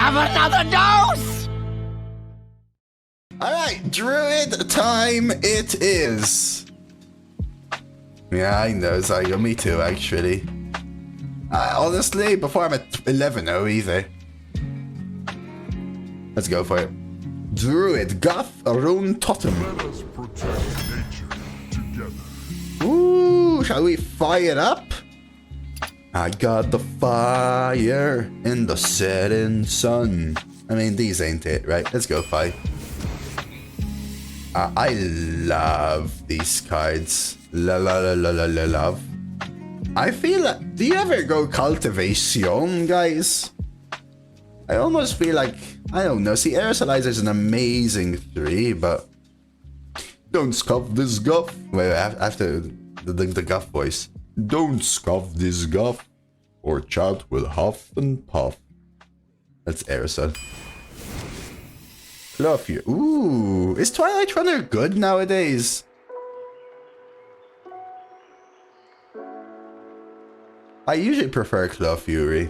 have another dose! Alright, Druid time it is. Yeah, I know, Zygo, me too, actually. Honestly, before I'm at 11-0 either. Let's go for it. Druid, Goth, Rune Totem. Let us protect nature together. Ooh, shall we fire up? I got the fire in the setting sun. I mean, these ain't it, right? Let's go 5. I love these cards. Love. I feel like, do you ever go cultivation, guys? I almost feel like, I don't know. See, Aerosolizer's is an amazing 3, but don't scoff this guff. Wait, I have to the guff voice. Don't scoff this guff, or chat will huff and puff. That's Aerosol. Love you. Ooh, is Twilight Runner good nowadays? I usually prefer Claw Fury.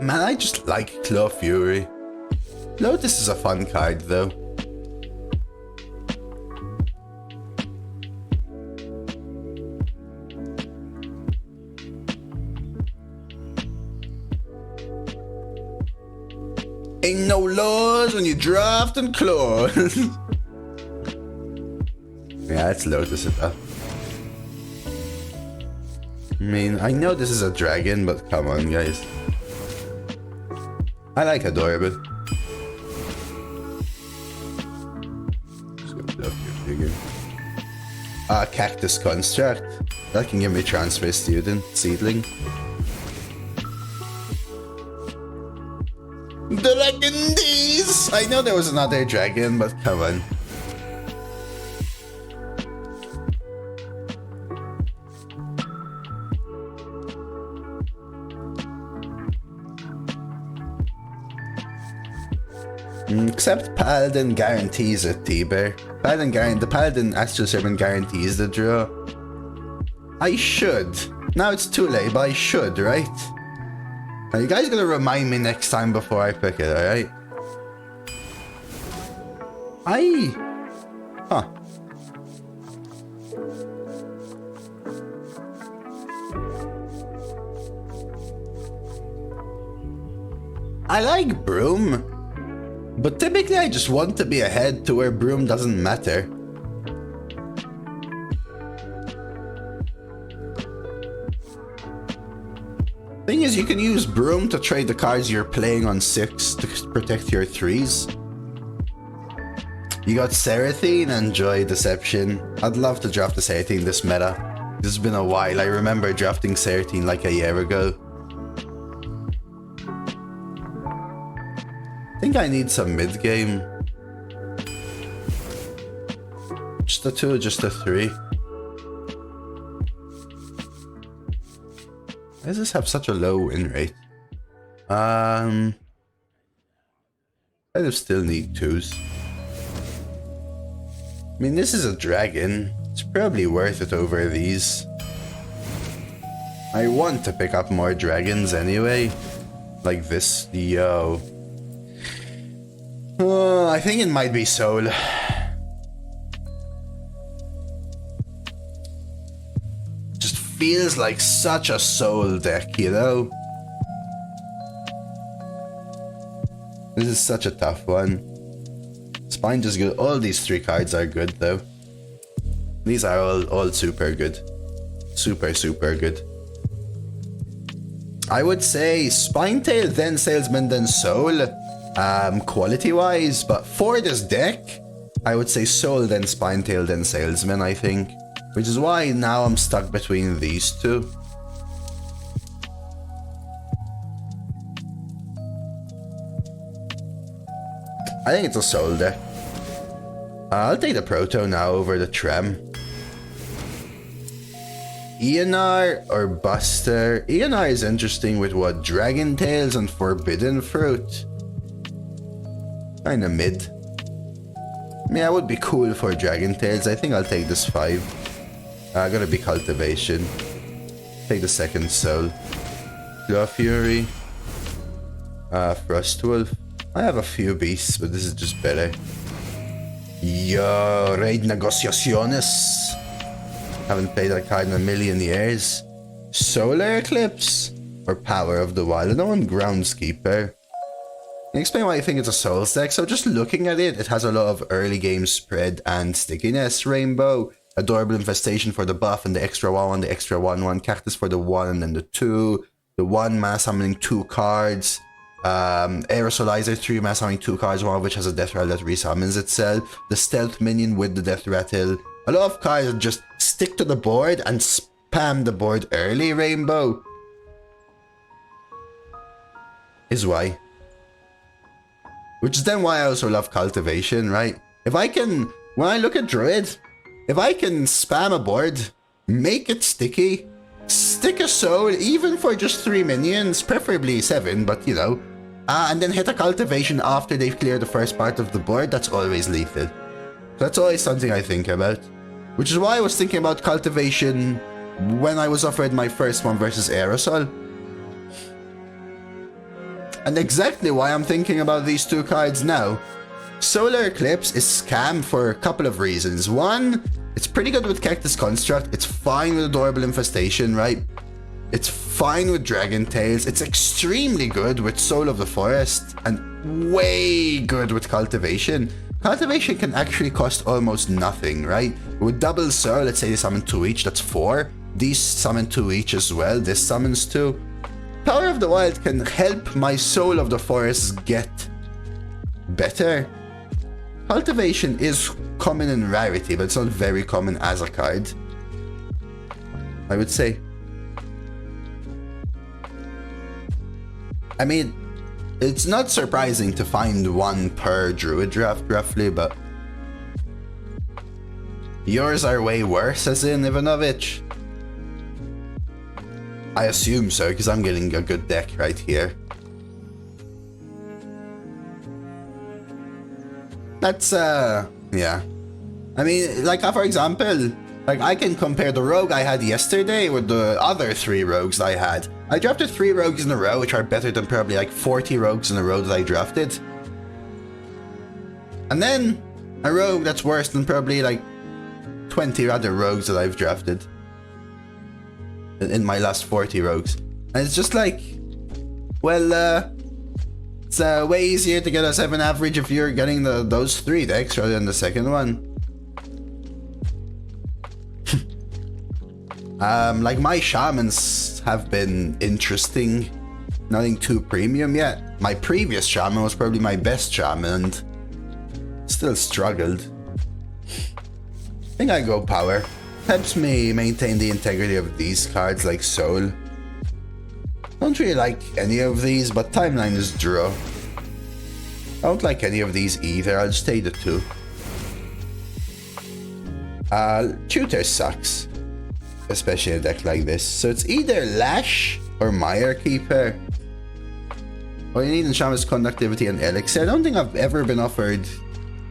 Man, I just like Claw Fury. Lotus is a fun card, though. Ain't no laws when you draft and claws. Yeah, it's Lotus enough. I mean, I know this is a dragon, but come on, guys. I like Adorable. Cactus Construct. That can give me Transfer Student, Seedling. Dragondies! I know there was another dragon, but come on. Except Paladin guarantees it, T-Bear. The Paladin Astral Serpent guarantees the draw. I should. Now it's too late, but I should, right? Now you guys gotta remind me next time before I pick it, alright? Huh. I like Broom. But typically I just want to be ahead to where Broom doesn't matter. Thing is, you can use Broom to trade the cards you're playing on 6 to protect your 3s. You got Seraphine and Joy Deception. I'd love to draft the Seraphine this meta. This has been a while. I remember drafting Seraphine like a year ago. I think I need some mid-game. Just a 2, just a 3. Why does this have such a low win rate? I still need 2s. I mean, this is a dragon. It's probably worth it over these. I want to pick up more dragons anyway. Like this, yo. I think it might be Soul. Just feels like such a Soul deck, you know? This is such a tough one. Spine is good. All these 3 cards are good, though. These are all super good. Super good. I would say Spinetail, then Salesman, then Soul. Quality-wise, but for this deck, I would say Soul, then Spinetail, then Salesman, I think. Which is why now I'm stuck between these 2. I think it's a Soul deck. I'll take the Proto now over the Trem. Eonar or Buster? Eonar is interesting with what? Dragon Tails and Forbidden Fruit. Kinda mid. I mean, I would be cool for Dragon Tails. I think I'll take this 5. Gonna be Cultivation. Take the second Soul. Claw Fury. Frostwolf. I have a few beasts, but this is just better. Yo, Raid Negociaciones. Haven't played that card in a million years. Solar Eclipse. Or Power of the Wild. I don't want Groundskeeper. Can you explain why I think it's a Souls deck? So just looking at it, it has a lot of early game spread and stickiness. Rainbow. Adorable Infestation for the buff and the extra 1-1, the extra 1-1. Cactus for the 1 and then the 2. The 1 mana summoning 2 cards. Aerosolizer 3 mana summoning 2 cards, one of which has a death rattle that resummons itself. The stealth minion with the death rattle. A lot of cards that just stick to the board and spam the board early. Rainbow is why. Which is then why I also love Cultivation, right? If I can, when I look at Druid, if I can spam a board, make it sticky, stick a soul, even for just 3 minions, preferably 7, but you know, and then hit a Cultivation after they've cleared the first part of the board, that's always lethal. That's always something I think about. Which is why I was thinking about Cultivation when I was offered my first one versus Aerosol. And exactly why I'm thinking about these 2 cards now. Solar Eclipse is scam for a couple of reasons. One, it's pretty good with Cactus Construct. It's fine with Adorable Infestation, right? It's fine with Dragon Tails. It's extremely good with Soul of the Forest. And way good with Cultivation. Cultivation can actually cost almost nothing, right? With double Soul, let's say they summon 2 each, that's 4. These summon 2 each as well. This summons 2. Power of the Wild can help my Soul of the Forest get better. Cultivation is common in rarity, but it's not very common as a card, I would say. I mean, it's not surprising to find 1 per Druid draft, roughly, but yours are way worse, as in Ivanovich. I assume so, because I'm getting a good deck right here. That's, yeah. I mean, like, for example, like, I can compare the rogue I had yesterday with the other 3 rogues I had. I drafted 3 rogues in a row, which are better than probably, like, 40 rogues in a row that I drafted. And then, a rogue that's worse than probably, like, 20 other rogues that I've drafted in my last 40 rogues. And it's just like, well, it's way easier to get a 7 average if you're getting those 3 decks rather than the second one. Like, my shamans have been interesting. Nothing too premium yet. My previous shaman was probably my best shaman and still struggled. I think I go power. Helps me maintain the integrity of these cards like Soul. Don't really like any of these, but Timeline is draw. I don't like any of these either, I'll just take the 2. Tutor sucks. Especially in a deck like this. So it's either Lash or Mire Keeper. Or you need in Shaman's Conductivity and Elixir. I don't think I've ever been offered...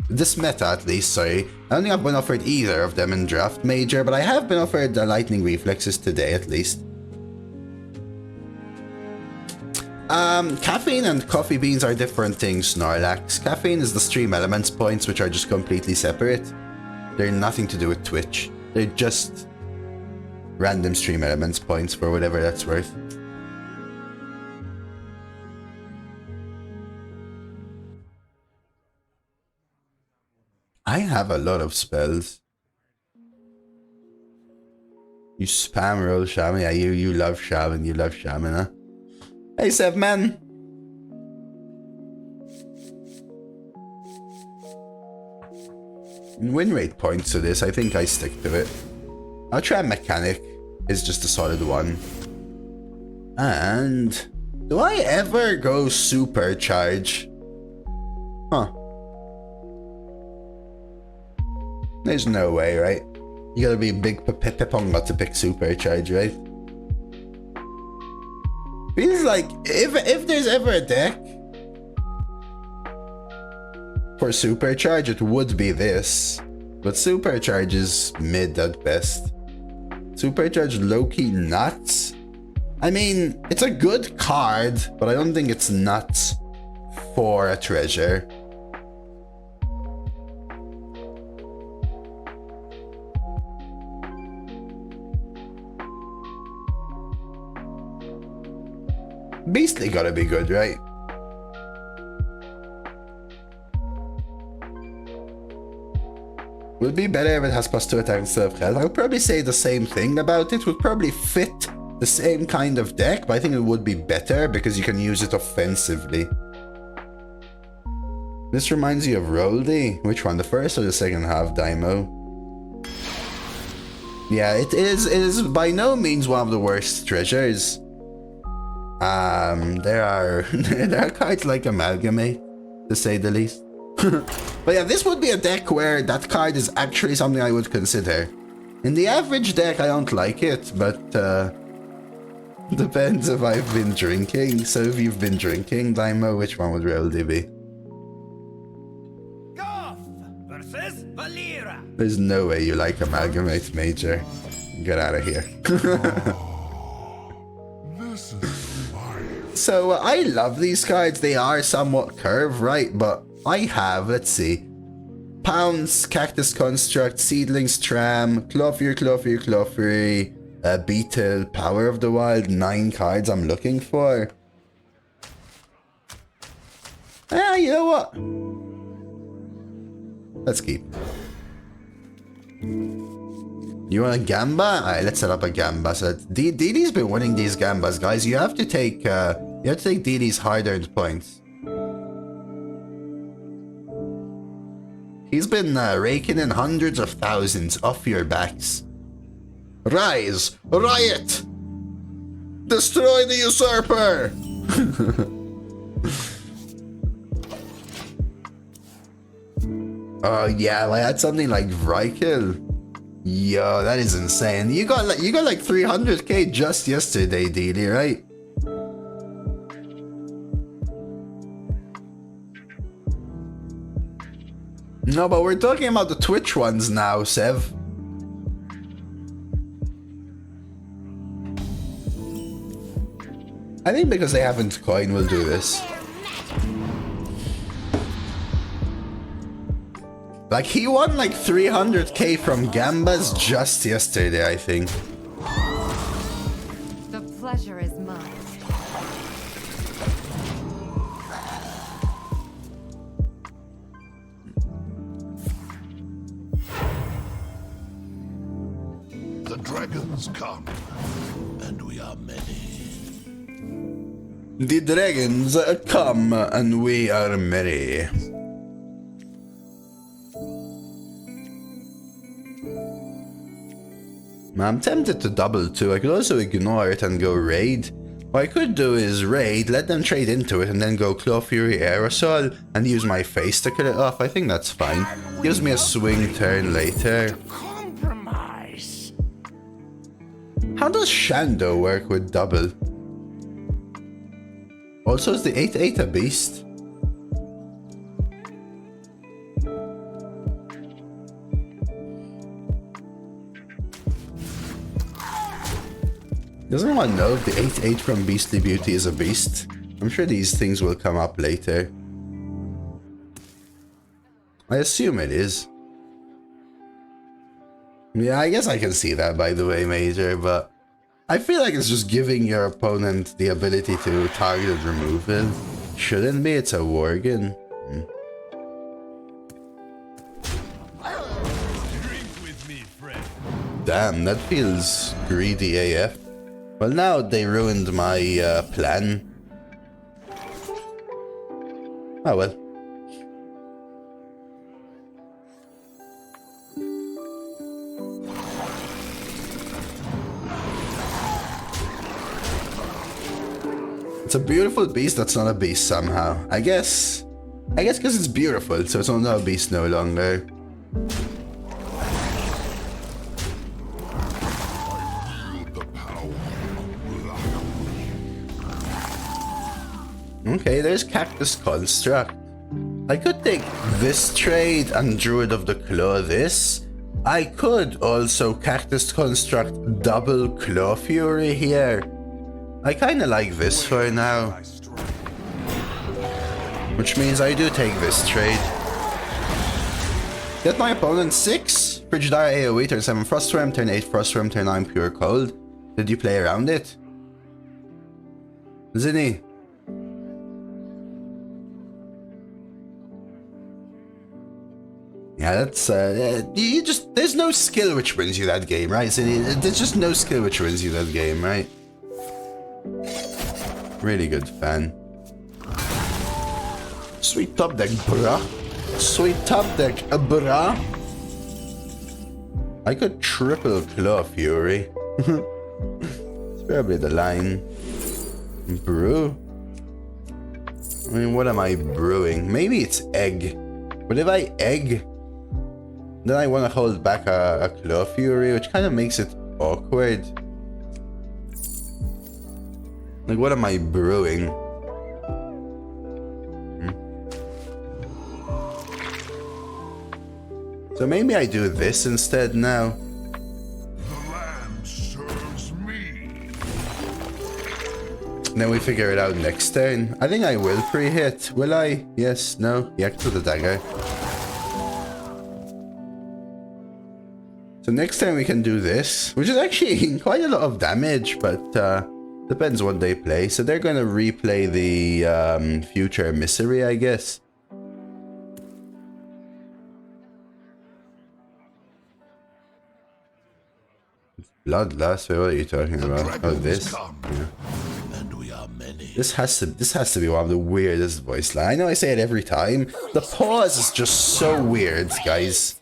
this meta at least, sorry. I don't think I've been offered either of them in Draft Major, but I have been offered the Lightning Reflexes today at least. Caffeine and coffee beans are different things, Snorlax. Caffeine is the Stream Elements points, which are just completely separate. They're nothing to do with Twitch. They're just random Stream Elements points for whatever that's worth. I have a lot of spells. You spam roll Shaman. Yeah, you love Shaman. You love Shaman, huh? Hey, Sev, man. Win rate points to this. I think I stick to it. I'll try Mechanic. It's just a solid one. And do I ever go Supercharge? Huh. There's no way, right? You gotta be a big Peponga to pick Supercharge, right? Feels like if there's ever a deck for Supercharge, it would be this. But Supercharge is mid at best. Supercharge low-key nuts. I mean, it's a good card, but I don't think it's nuts for a treasure. Beastly gotta be good, right? Would be better if it has +2 attack instead of health. I would probably say the same thing about it. Would probably fit the same kind of deck, but I think it would be better because you can use it offensively. This reminds you of Roldy. Which one? The first or the second half, Daimo? Yeah, it is by no means one of the worst treasures. There are cards like Amalgamate, to say the least. But yeah, this would be a deck where that card is actually something I would consider. In the average deck, I don't like it, but depends if I've been drinking. So if you've been drinking, Daimo, which one would Roldy be? Goff versus Valera. There's no way you like Amalgamate, Major. Get out of here. This is life. So I love these cards. They are somewhat curved, right? But I have, let's see, Pounce, Cactus Construct, Seedlings, Tram, Cloffury, Beetle, Power of the Wild, 9 cards I'm looking for. You know what? Let's keep. You want a Gamba? Alright, let's set up a Gamba. So DD's been winning these Gambas, guys. You have to take DD's hard-earned points. He's been raking in hundreds of thousands off your backs. Rise! Riot! Destroy the usurper! Oh yeah, I had something like Vrykil. Yo, that is insane. You got like 300k just yesterday, DD, right? No, but we're talking about the Twitch ones now, Sev. I think because they haven't coin, we'll do this. Like, he won like 300k from Gambas just yesterday, I think. The pleasure is mine. The dragons come, and we are many. The dragons come, and we are merry. I'm tempted to double too. I could also ignore it and go raid. What I could do is raid, let them trade into it, and then go Claw Fury Aerosol and use my face to kill it off. I think that's fine. Gives me a swing turn later. Compromise. How does Shando work with double? Also, is the 8/8 a beast? Doesn't anyone know if the 8/8 from Beastly Beauty is a beast? I'm sure these things will come up later. I assume it is. Yeah, I guess I can see that, by the way, Major, but I feel like it's just giving your opponent the ability to target removal. Shouldn't be, it's a Worgen. Drink with me, friend. Damn, that feels greedy AF. Well, now they ruined my plan. Oh well. It's a beautiful beast that's not a beast somehow. I guess because it's beautiful, so it's not a beast no longer. Okay, there's Cactus Construct. I could take this trade and Druid of the Claw this. I could also Cactus Construct double Claw Fury here. I kinda like this for now. Which means I do take this trade. Get my opponent 6. Frigidire AoE, turn 7 Frostworm, turn 8 Frostworm, turn 9 Pure Cold. Did you play around it? Zinni? Yeah, that's you just there's no skill which wins you that game, right? Zinni? There's just no skill which wins you that game, right? Really good fan. Sweet top deck, bruh. Sweet top deck, bruh. I could triple Claw Fury. It's probably the line. Brew? I mean, what am I brewing? Maybe it's egg. But if I egg, then I want to hold back a Claw Fury, which kind of makes it awkward. Like, what am I brewing? So maybe I do this instead now. The land serves me. Then we figure it out next turn. I think I will pre-hit. Will I? Yes, no. Yak to the dagger. So next time we can do this, which is actually quite a lot of damage, but depends what they play. So they're gonna replay the future misery, I guess. Bloodlust. Wait, what are you talking about? Oh, this. Yeah. And we are many. This has to be one of the weirdest voice lines. I know I say it every time. The pause is just so weird, guys.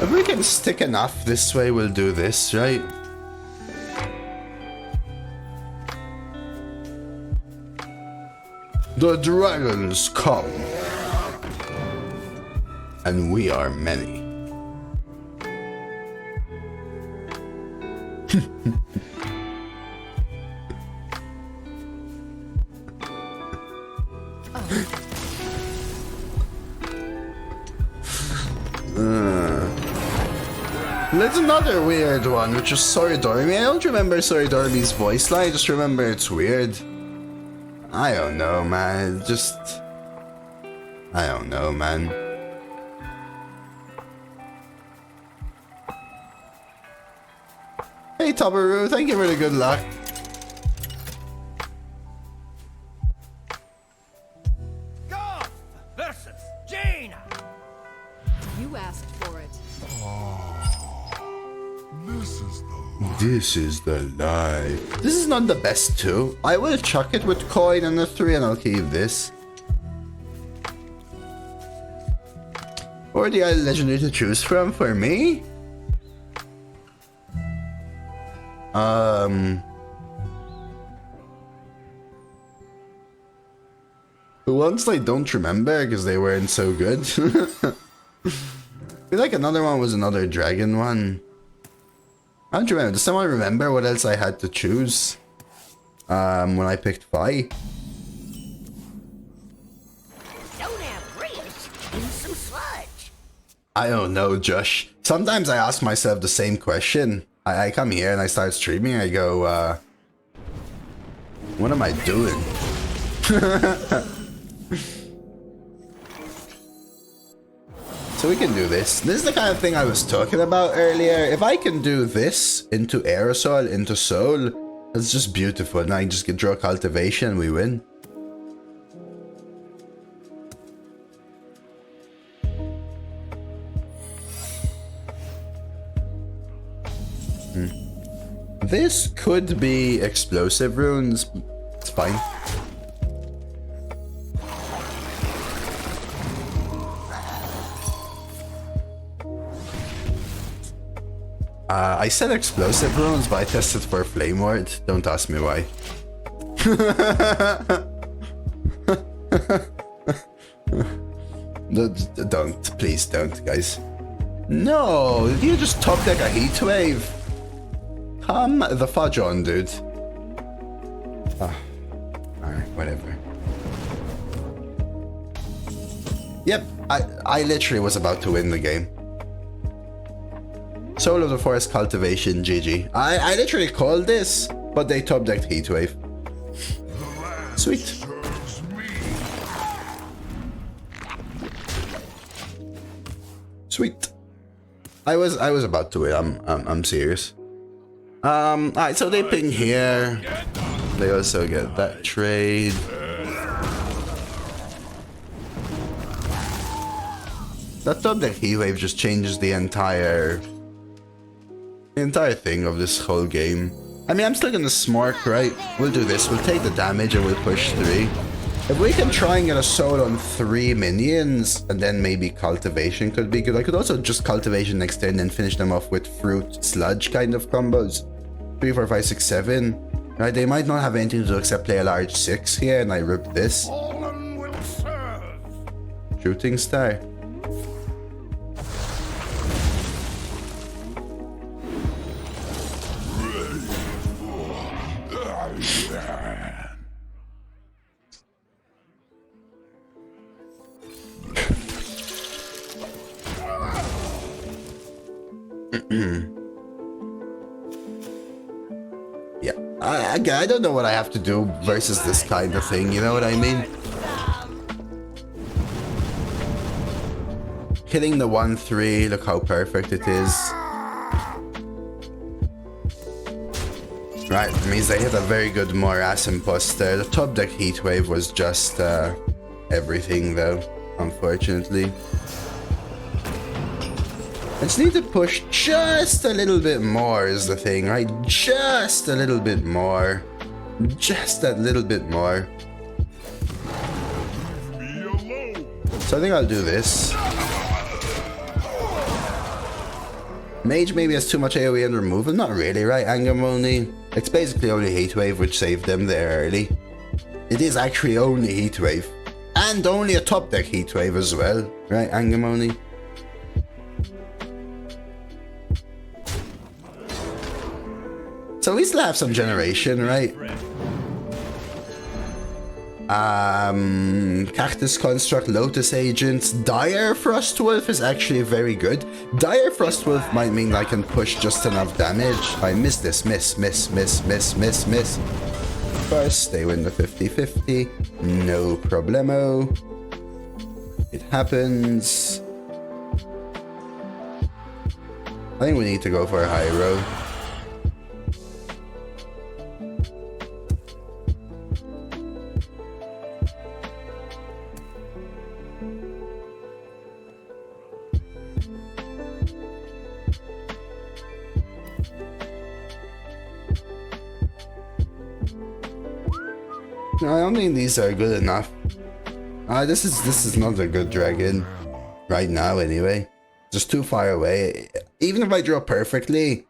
If we can stick enough this way, we'll do this, right? The dragons come. And we are many. There's another weird one, which is Soridormi. I don't remember Soridormi's voice line, I just remember it's weird. I don't know, man. I don't know, man. Hey, Tabaru, thank you for the good luck. Goff versus Jaina. You asked for it. This is the life. This is not the best too. I will chuck it with coin and a 3 and I'll keep this. Or the other legendary to choose from for me? The ones I don't remember because they weren't so good. I feel like another one was another dragon one. I don't remember. Does someone remember what else I had to choose? When I picked Fi? Don't have rich, use some sludge. I don't know, Josh. Sometimes I ask myself the same question. I come here and I start streaming. I go, what am I doing? So we can do this. This is the kind of thing I was talking about earlier. If I can do this into Aerosol, into Soul, that's just beautiful. And I just can draw Cultivation and we win. This could be Explosive Runes. It's fine. I said explosive runes, but I tested for flame ward. Don't ask me why. Don't, please don't, guys. No, did you just top deck a heat wave? Come the fudge on, dude. Ah, alright, whatever. Yep, I literally was about to win the game. Soul of the Forest Cultivation, GG. I literally called this, but they top decked Heatwave. Sweet. Sweet. I was about to win. I'm serious. Alright, so they ping here. They also get that trade. That top deck Heatwave just changes the entire thing of this whole game. I mean, I'm still gonna smork, right? We'll do this. We'll take the damage and we'll push 3. If we can try and get a soul on 3 minions, and then maybe cultivation could be good. I could also just cultivation next turn and then finish them off with fruit sludge kind of combos. 3, 4, 5, 6, 7. Right? They might not have anything to do except play a large 6 here, and I rip this. Fallen will serve. Shooting star. Yeah, I don't know what I have to do versus this kind of thing, you know what I mean? Hitting the 1-3, look how perfect it is. Right, it means they hit a very good Morass Imposter. The top deck Heatwave was just everything though, unfortunately. I just need to push just a little bit more is the thing, right? Just a little bit more. Just that little bit more. So I think I'll do this. Mage maybe has too much AoE and removal. Not really, right? Angemony. It's basically only Heatwave which saved them there early. It is actually only Heatwave. And only a top deck Heatwave as well, right? Angemony. So we still have some generation, right? Cactus Construct, Lotus Agent, Dire Frostwolf is actually very good. Dire Frostwolf might mean I can push just enough damage. I miss this, miss. First, they win the 50-50, no problemo. It happens. I think we need to go for a high road. No, I don't think these are good enough. This is not a good dragon. Right now, anyway. Just too far away. Even if I draw perfectly,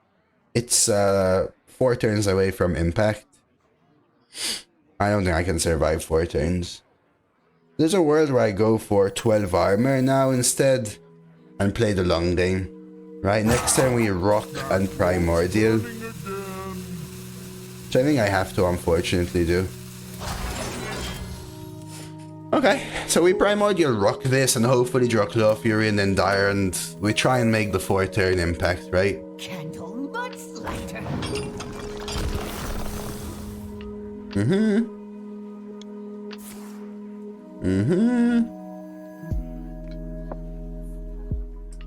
it's 4 turns away from impact. I don't think I can survive 4 turns. There's a world where I go for 12 armor now instead. And play the long game. Right, next turn we rock and primordial. Which I think I have to unfortunately do. Okay, so we primordial rock this and hopefully draw Claw Fury and then Dire and we try and make the 4 turn impact, right? Candle much lighter.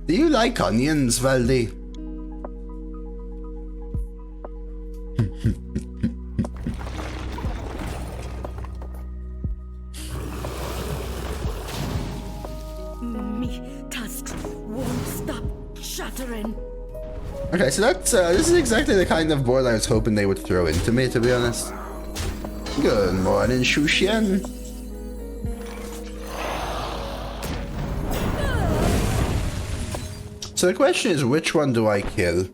Do you like onions, Valdi? Okay, so that's this is exactly the kind of board I was hoping they would throw into me, to be honest. Good morning, Shushian. So the question is, which one do I kill?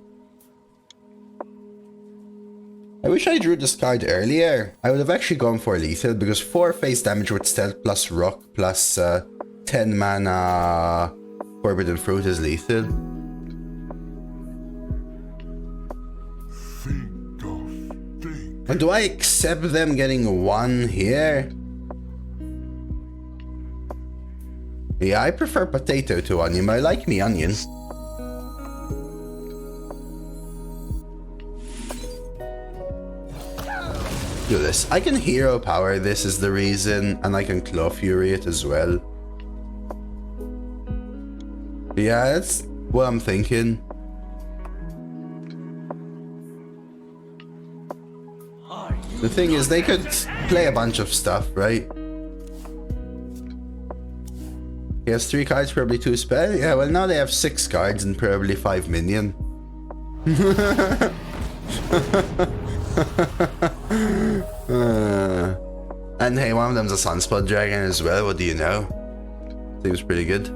I wish I drew this card earlier. I would have actually gone for lethal because 4 face damage with stealth plus rock plus 10 mana forbidden fruit is lethal. And do I accept them getting 1 here? Yeah, I prefer potato to onion, but I like me onion. Do this. I can hero power this is the reason, and I can claw fury it as well. Yeah, that's what I'm thinking. The thing is, they could play a bunch of stuff, right? He has 3 cards, probably 2 spell. Yeah, well now they have 6 cards and probably 5 minion. And hey, one of them's a Sunspot Dragon as well, what do you know? Seems pretty good.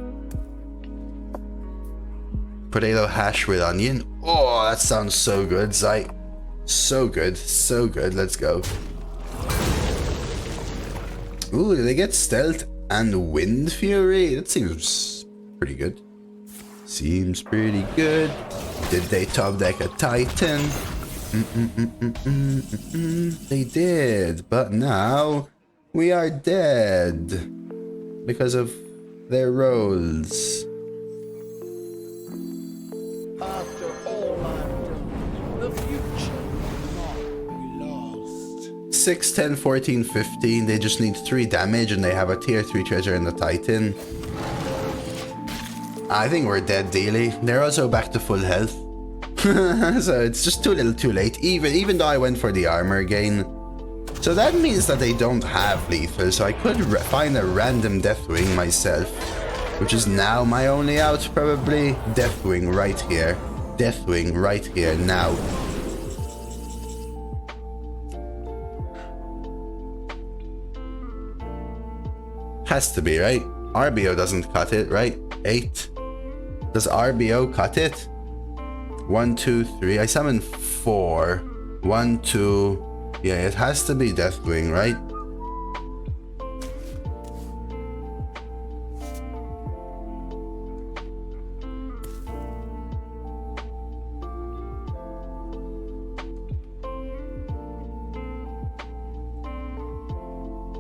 Potato hash with onion. Oh, that sounds so good, Zai. So good, so good, let's go. Ooh, did they get stealth and wind fury? That seems pretty good. Seems pretty good. Did they top deck a Titan? They did, but now we are dead because of their rolls. After all I've done, the future will not be lost. 6, 10, 14, 15. They just need 3 damage and they have a tier 3 treasure in the Titan. I think we're dead, Dealy. They're also back to full health. So it's just too little too late, even though I went for the armor again. So that means that they don't have lethal, so I could find a random Deathwing myself, which is now my only out, probably. Deathwing right here. Deathwing right here now. Has to be, right? RBO doesn't cut it, right? 8. Does RBO cut it? 1, 2, 3. I summon 4. 1, 2. Yeah, it has to be Deathwing, right?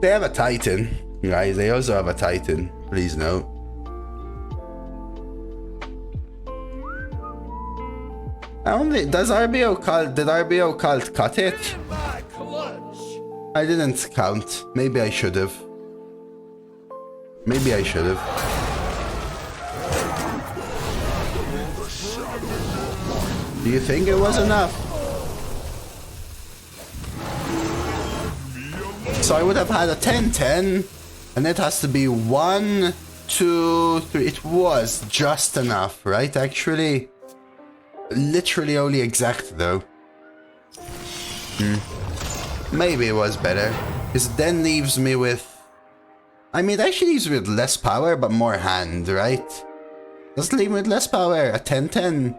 They have a Titan, guys. They also have a Titan. Please note. I only does RBO cult? Did RBO cult cut it? In my clutch. I didn't count. Maybe I should have. Maybe I should have. Do you think it was enough? So I would have had a 10-10, and it has to be 1, 2, 3. It was just enough, right? Actually, literally only exact though. Maybe it was better, because it then leaves me with. I mean, it actually leaves me with less power, but more hand, right? Does it leave me with less power? A 10-10.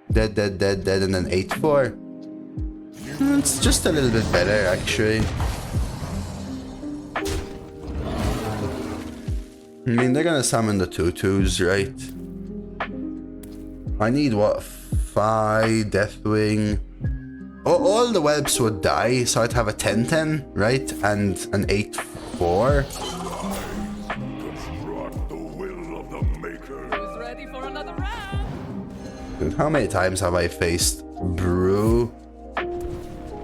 Dead, dead, dead, dead, and then 8-4. It's just a little bit better, actually. I mean, they're gonna summon the 2/2s, right? I need what? 5 Deathwing. Oh, all the whelps would die, so I'd have a 10-10, right? And an 8-4. The will of the maker. Who's ready for another round? Dude, how many times have I faced Brew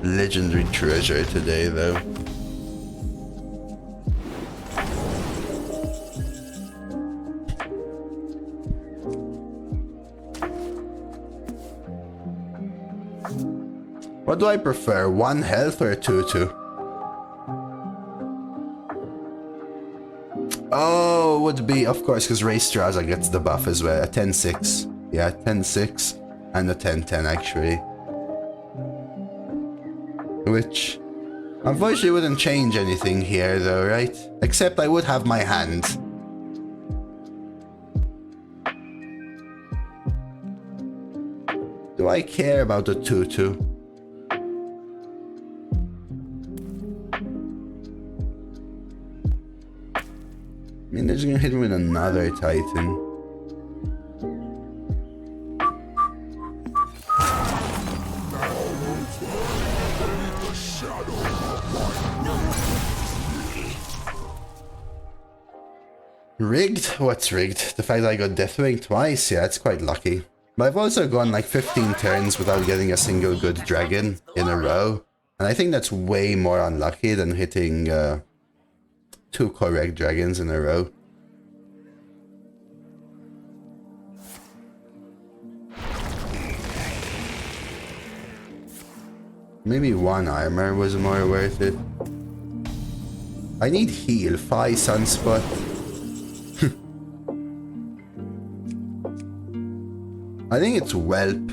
Legendary Treasure today, though? What do I prefer, 1 health or a 2/2? Oh, would be, of course, because Ray Straza gets the buff as well. A 10-6. Yeah, 10-6 and a 10-10 actually. Which, unfortunately, wouldn't change anything here though, right? Except I would have my hand. Do I care about the 2/2? I mean, they're just gonna hit me with another Titan. Rigged? What's rigged? The fact that I got Deathwing twice? Yeah, it's quite lucky. But I've also gone like 15 turns without getting a single good dragon in a row. And I think that's way more unlucky than hitting 2 correct dragons in a row. Maybe 1 armor was more worth it. I need heal, 5 sunspot. I think it's Whelp.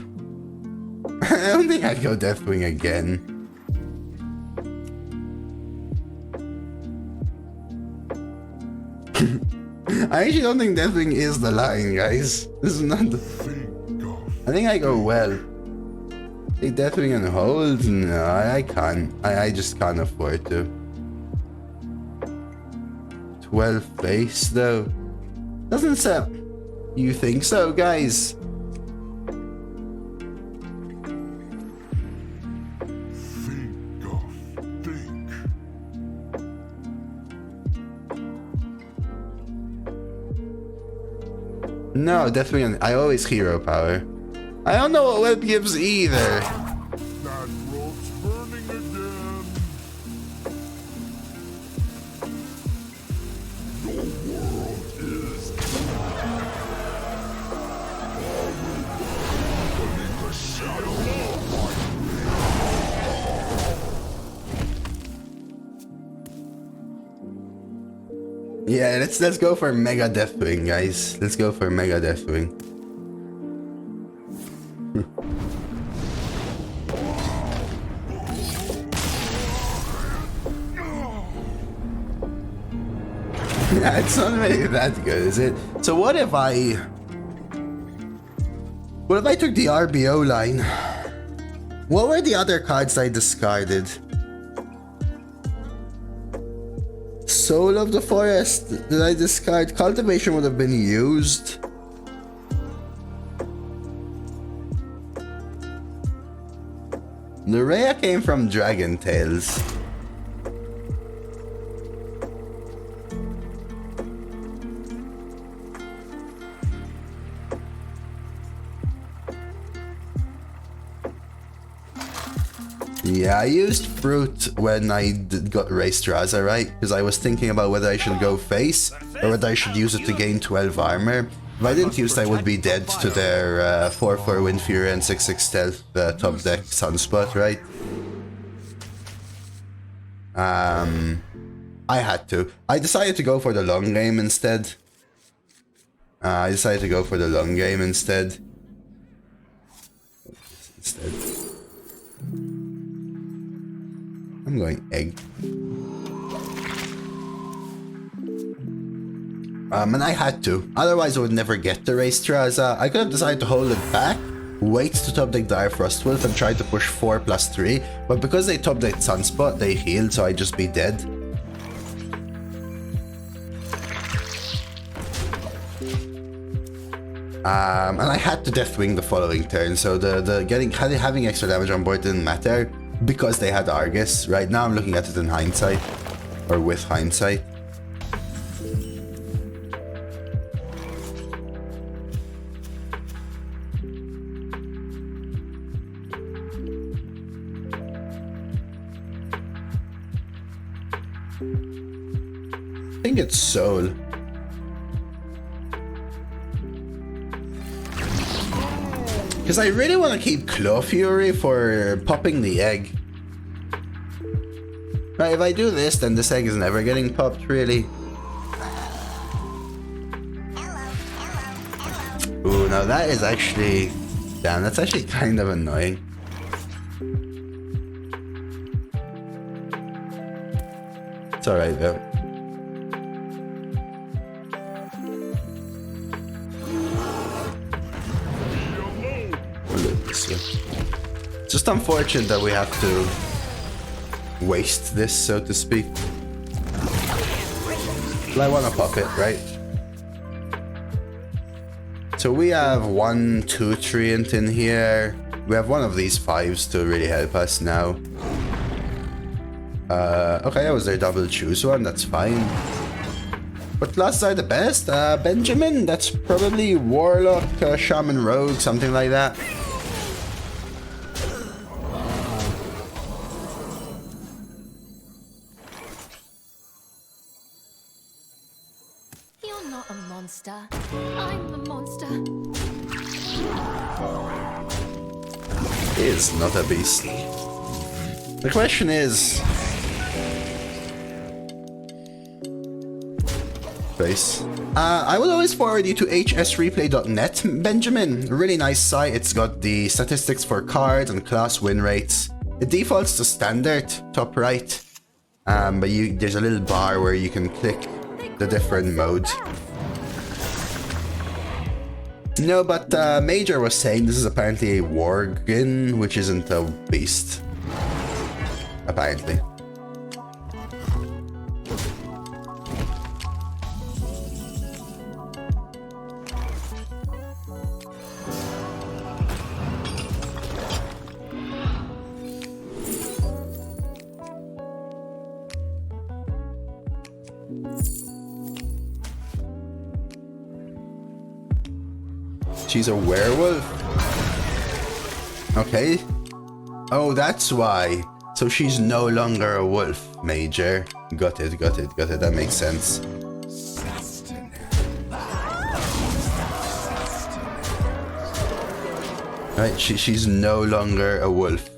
I don't think I'd go Deathwing again. I actually don't think Deathwing is the line, guys. This is not the... I think I go Whelp. Take Deathwing and hold? No, I can't. I just can't afford to. 12 face though. Doesn't sound... You think so, guys? No, definitely. I always hero power. I don't know what Whelp gives either. That rope's burning again. Your world is beneath the shadow of my Yeah, let's go for Mega Deathwing, guys. Let's go for Mega Deathwing. Yeah, it's not really that good, is it? So what if I took the RBO line? What were the other cards I discarded? Soul of the Forest, did I discard? Cultivation would have been used. The Rhea came from Dragon Tales. Yeah, I used Fruit when I got Raised Raza, right? Because I was thinking about whether I should go face or whether I should use it to gain 12 armor. If I didn't use it, I would be dead to their 4-4 Wind Fury and 6-6 Stealth top deck Sunspot, right? I had to. I decided to go for the long game instead. I'm going egg. And I had to. Otherwise I would never get the Raised Raza. I could have decided to hold it back, wait to top deck Dire Frostwolf and try to push 4+3, but because they top decked Sunspot, they healed, so I'd just be dead. And I had to Deathwing the following turn, so having extra damage on board didn't matter because they had Argus. Right now I'm looking at it in hindsight, or with hindsight. I think it's Soul. Because I really want to keep Claw Fury for popping the egg. Right, if I do this, then this egg is never getting popped, really. Ooh, now that is actually... Damn, that's actually kind of annoying. It's alright though. It's just unfortunate that we have to waste this, so to speak. Well, I want to pop it, right? So we have 1, 2 treant in here. We have one of these 5s to really help us now. Okay, that was their double choose one, that's fine. What classes are the best? Benjamin, that's probably Warlock, Shaman Rogue, something like that. You're not a monster. I'm the monster. He is not a beast. The question is... I would always forward you to hsreplay.net, Benjamin. Really nice site. It's got the statistics for cards and class win rates. It defaults to standard, top right. But there's a little bar where you can click the different modes. No, but Major was saying this is apparently a Worgen, which isn't a beast. Apparently. She's a werewolf? Okay. Oh, that's why. So she's no longer a wolf, Major. Got it. That makes sense. Right, she's no longer a wolf.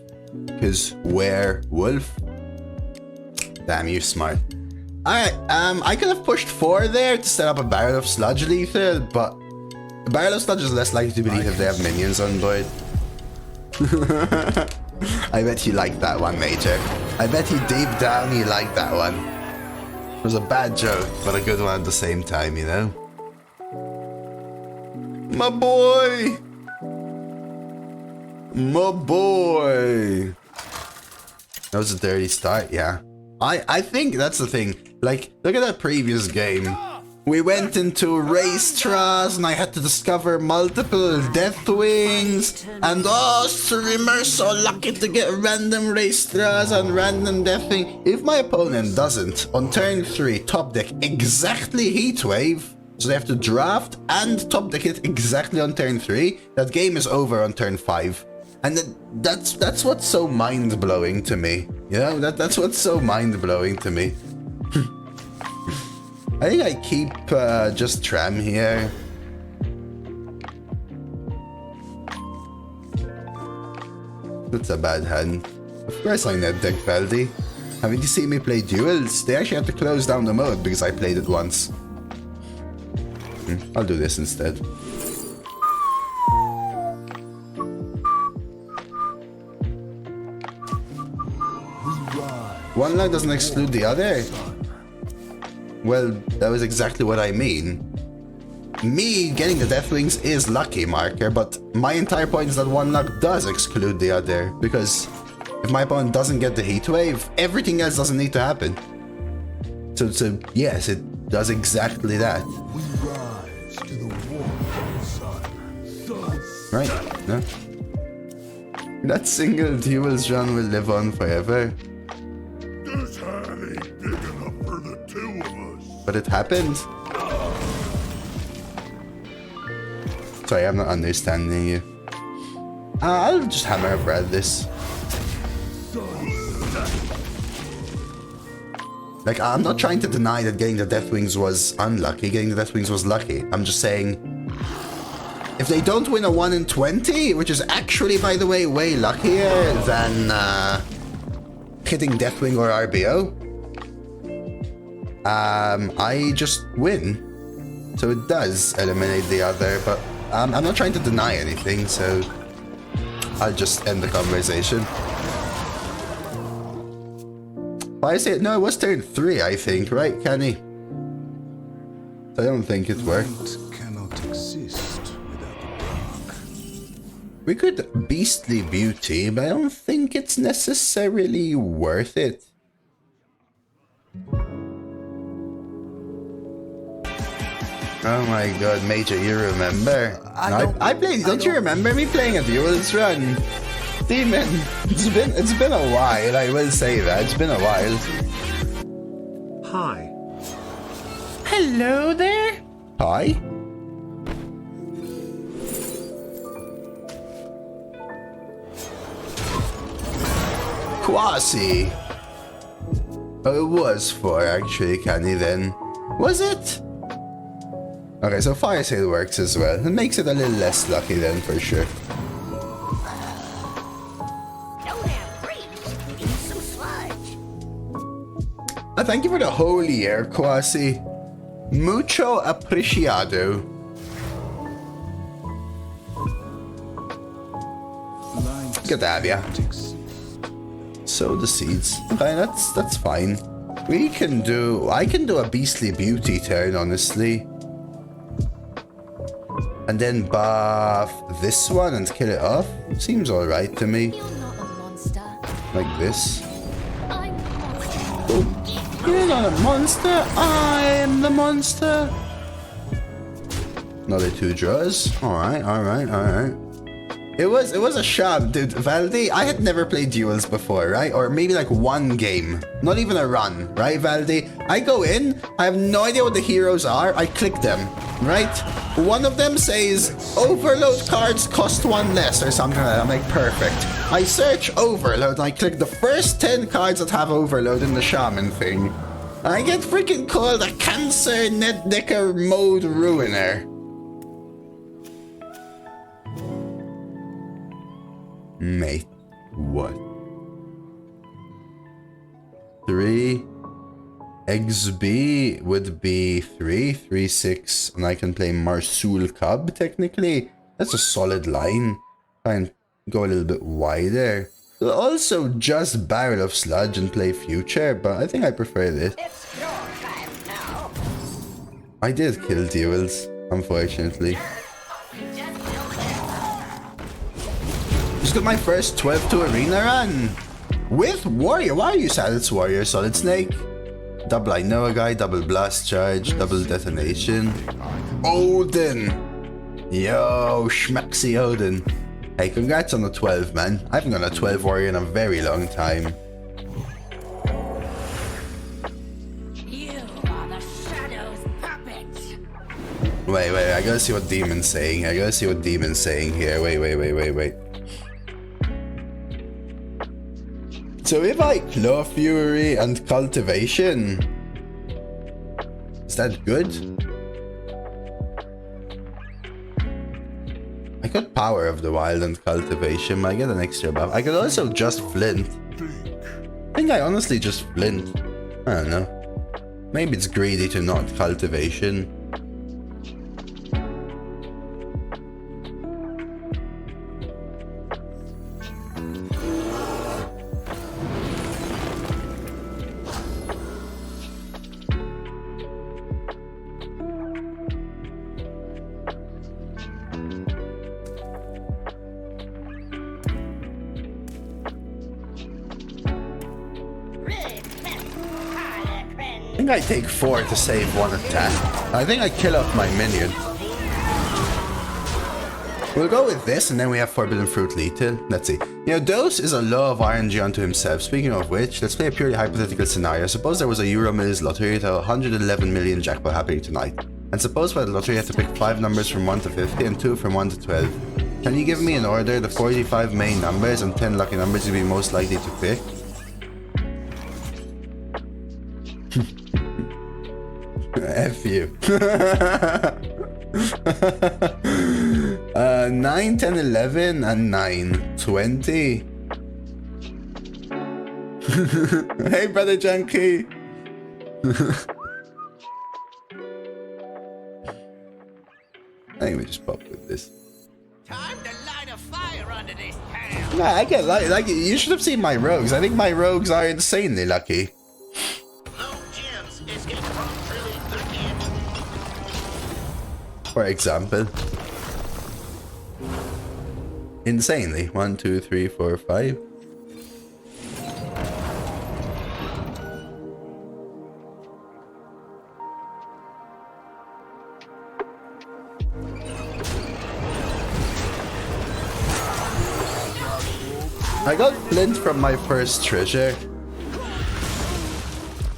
Because werewolf? Damn, you're smart. Alright, I could have pushed 4 there to set up a barrel of sludge lethal, but the barrel of sludge is less likely to be lethal if they have minions on board. I bet you liked that one, Major. I bet you deep down you liked that one. It was a bad joke, but a good one at the same time, you know? My boy! My boy! That was a dirty start, yeah. I think that's the thing. Like, look at that previous game. We went into race trials and I had to discover multiple Deathwings. And oh, streamer so lucky to get random race trials and random Deathwing. If my opponent doesn't, on turn 3, top deck exactly Heatwave, so they have to draft and top deck it exactly on turn 3, that game is over on turn 5. And that's what's so mind-blowing to me. You know, that's what's so mind-blowing to me. I think I keep just Tram here. That's a bad hand. Of course I net deck Valdi. Haven't you seen me play duels? They actually had to close down the mode because I played it once. I'll do this instead. One luck doesn't exclude the other. Well, that was exactly what I mean. Me getting the Deathwings is lucky, Marker, but my entire point is that one luck does exclude the other, because if my opponent doesn't get the Heatwave, everything else doesn't need to happen. So yes, it does exactly that. We rise to the war, son. Right, no? That single duels run will live on forever. This hand ain't big enough for the 2 of us. But it happened. Sorry, I'm not understanding you. I'll just hammer over at this. Like, I'm not trying to deny that getting the Deathwings was unlucky. Getting the Deathwings was lucky. I'm just saying, if they don't win a 1 in 20, which is actually, by the way, way luckier than hitting Deathwing or RBO, I just win. So it does eliminate the other, but I'm not trying to deny anything, so I'll just end the conversation. I say no, it was turn 3, I think, right, Kenny? I don't think it worked. Light cannot exist without the dark. We could Beastly Beauty, but I don't think it's necessarily worth it. Oh my god, Major, you remember? I played. Don't you remember me playing a Duels run? Demon, it's been a while. I will say that it's been a while. Hi. Hello there. Hi. Quasi. Oh, it was 4 actually, Canny then. Was it? Okay, so Fire Sale works as well. It makes it a little less lucky then, for sure. Thank you for the holy air, Quasi. Mucho apreciado. Good to have ya. Sow the seeds. Okay, that's fine. I can do a Beastly Beauty turn, honestly. And then buff this one and kill it off. Seems alright to me. You're not a monster. Like this. I'm a monster. Oh, you're not a monster. I'm the monster. Another 2 draws. Alright. It was a sham, dude. Valdi, I had never played Duels before, right? Or maybe like 1 game. Not even a run, right, Valdi? I go in, I have no idea what the heroes are. I click them, right? One of them says, overload cards cost 1 less or something like that. I'm like, perfect. I search overload and I click the first 10 cards that have overload in the shaman thing. And I get freaking called a Cancer Net Decker Mode Ruiner. Mate, what? 3 XB would be 3, 6, and I can play Marsul Cub technically. That's a solid line. Try and go a little bit wider. I'll also just Barrel of Sludge and play Future, but I think I prefer this. It's your time now. I did kill Duels, unfortunately. Just got my first 12-2 arena run with Warrior. Why are you sad? It's Warrior, Solid Snake, double I know a guy, double blast charge, double detonation. Odin, yo, schmaxy Odin. Hey, congrats on the 12, man. I haven't got a 12 Warrior in a very long time. You are the Shadow's puppet. Wait, I gotta see what Demon's saying. Here. Wait. So if I Claw Fury and Cultivation, is that good? I got Power of the Wild and Cultivation, I get an extra buff. I could also just Flint. I think I honestly just Flint. I don't know. Maybe it's greedy to not Cultivation. I think I take 4 to save 1 attack. I think I kill off my minion. We'll go with this, and then we have Forbidden Fruit lethal. Let's see. You know, Dose is a law of RNG unto himself. Speaking of which, let's play a purely hypothetical scenario. Suppose there was a Euro Mills lottery with 111 million jackpot happening tonight. And suppose for the lottery you have to pick 5 numbers from 1 to 50 and 2 from 1 to 12. Can you give me in order the 45 main numbers and 10 lucky numbers you'd be most likely to pick? F you. 9, 10, 11, and 9. 20. Hey, brother Junkie. I think we just pop with this. Time to light a fire under this town. Nah, I get like you should have seen my rogues. I think my rogues are insanely lucky. For example, insanely. 1, 2, 3, 4, 5. I got flint from my first treasure.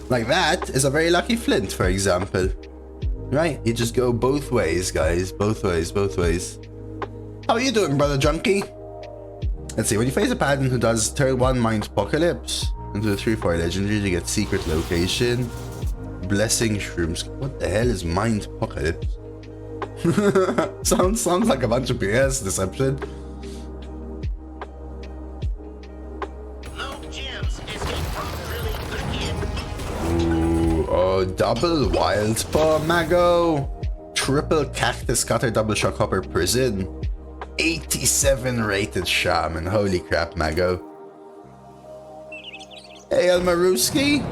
Like that is a very lucky flint, for example. Right? You just go both ways, guys. Both ways, both ways. How are you doing, brother junkie? Let's see. When you face a paladin who does turn 1 Mind Apocalypse into the 3/4 legendary, you get secret location. Blessing shrooms. What the hell is Mind Apocalypse? sounds like a bunch of BS deception. Oh, double wild paw mago, triple cactus cutter, double shockhopper prison, 87 rated shaman. Holy crap, mago. Hey, Elmaruski,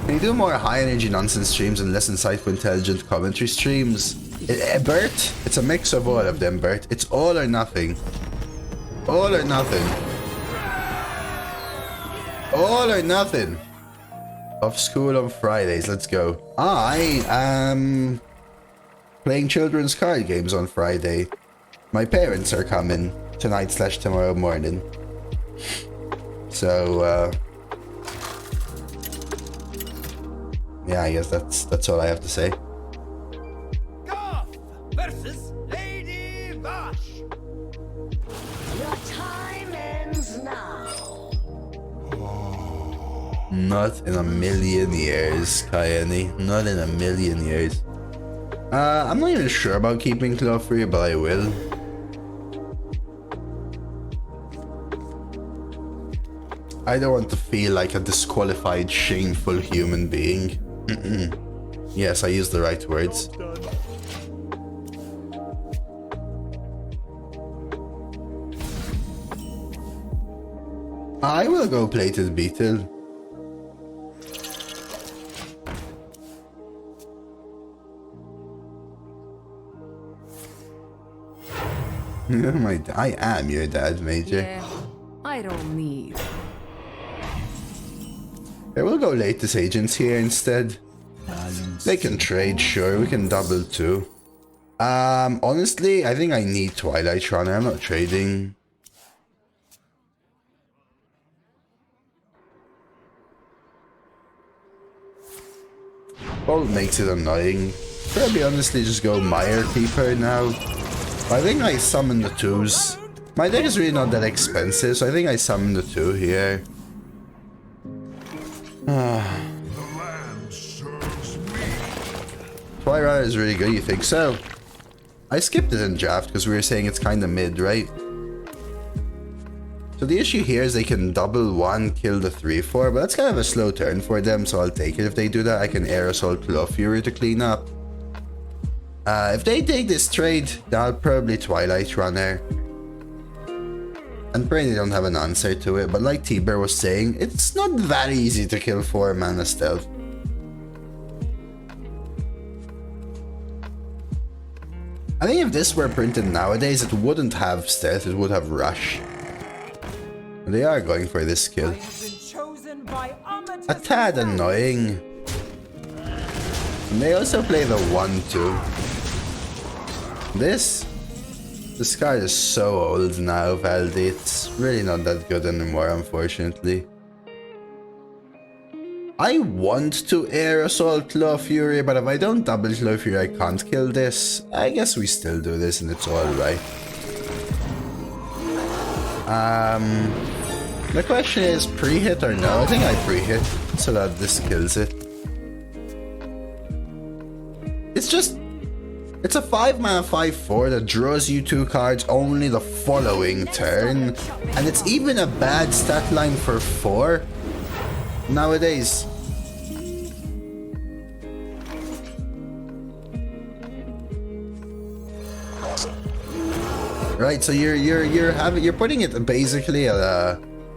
can you do more high energy nonsense streams and less insightful, intelligent commentary streams? Bert, it's a mix of all of them, Bert. It's all or nothing. All or nothing. All or nothing. Off school on Fridays, let's go. I am playing children's card games on Friday. My parents are coming tonight/tomorrow morning. So, yeah, I guess that's all I have to say. Goff versus Lady Vash. Your time ends now. Not in a million years, Kayeni. Not in a million years. I'm not even sure about keeping Claw Free, but I will. I don't want to feel like a disqualified, shameful human being. Yes, I used the right words. I will go Plated Beetle. I am your dad, Major. Yeah, I don't need. Okay, we'll go latest agents here instead. They can trade, sure. We can double too. Honestly, I think I need Twilight Runner. I'm not trading. Bolt makes it annoying. Probably honestly just go Mire Keeper now. I think I summon the 2s. My deck is really not that expensive, so I think I summon the 2 here. Twilight Runner is really good, you think so? I skipped it in draft because we were saying it's kind of mid, right? So the issue here is they can double 1, kill the 3/4, but that's kind of a slow turn for them, so I'll take it. If they do that, I can Air Assault Claw Fury to clean up. If they take this trade, I'll probably Twilight Runner. And pray they don't have an answer to it, but like T-Bear was saying, it's not that easy to kill 4 mana stealth. I think if this were printed nowadays, it wouldn't have stealth, it would have rush. And they are going for this skill. A tad annoying. And they also play the 1/2. This card is so old now, Valdi. It's really not that good anymore, unfortunately. I want to Air Assault Claw Fury, but if I don't double Claw Fury, I can't kill this. I guess we still do this and it's alright. The question is pre-hit or no? I think I pre-hit so that this kills it. It's a 5 mana 5/4 that draws you 2 cards only the following turn, and it's even a bad stat line for 4 nowadays. Right, so you're putting it basically at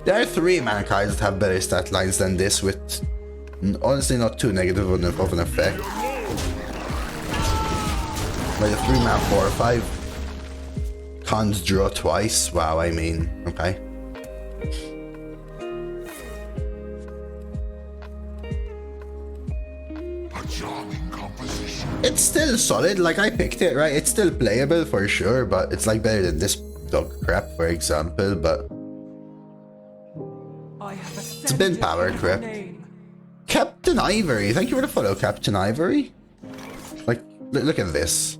there are 3 mana cards that have better stat lines than this, with honestly not too negative of an effect. Like a 3 mana 4/5. Can't draw twice. Wow, I mean, okay. It's still solid, like I picked it, right? It's still playable for sure, but it's like better than this dog crap, for example, but It's been power creep. Captain Ivory, thank you for the follow, Captain Ivory. Like, look at this.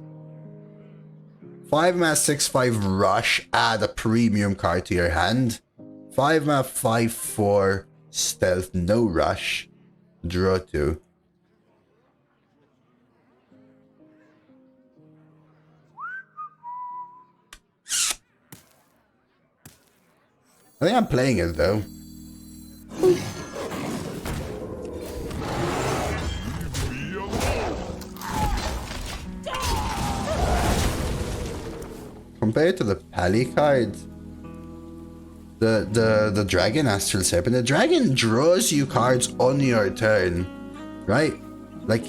5 mana 6/5 rush, add a premium card to your hand. 5 mana 5/4 stealth, no rush. Draw 2. I think I'm playing it though. Compared to the Pally card, the Dragon Astral Serpent, the Dragon draws you cards on your turn, right? Like,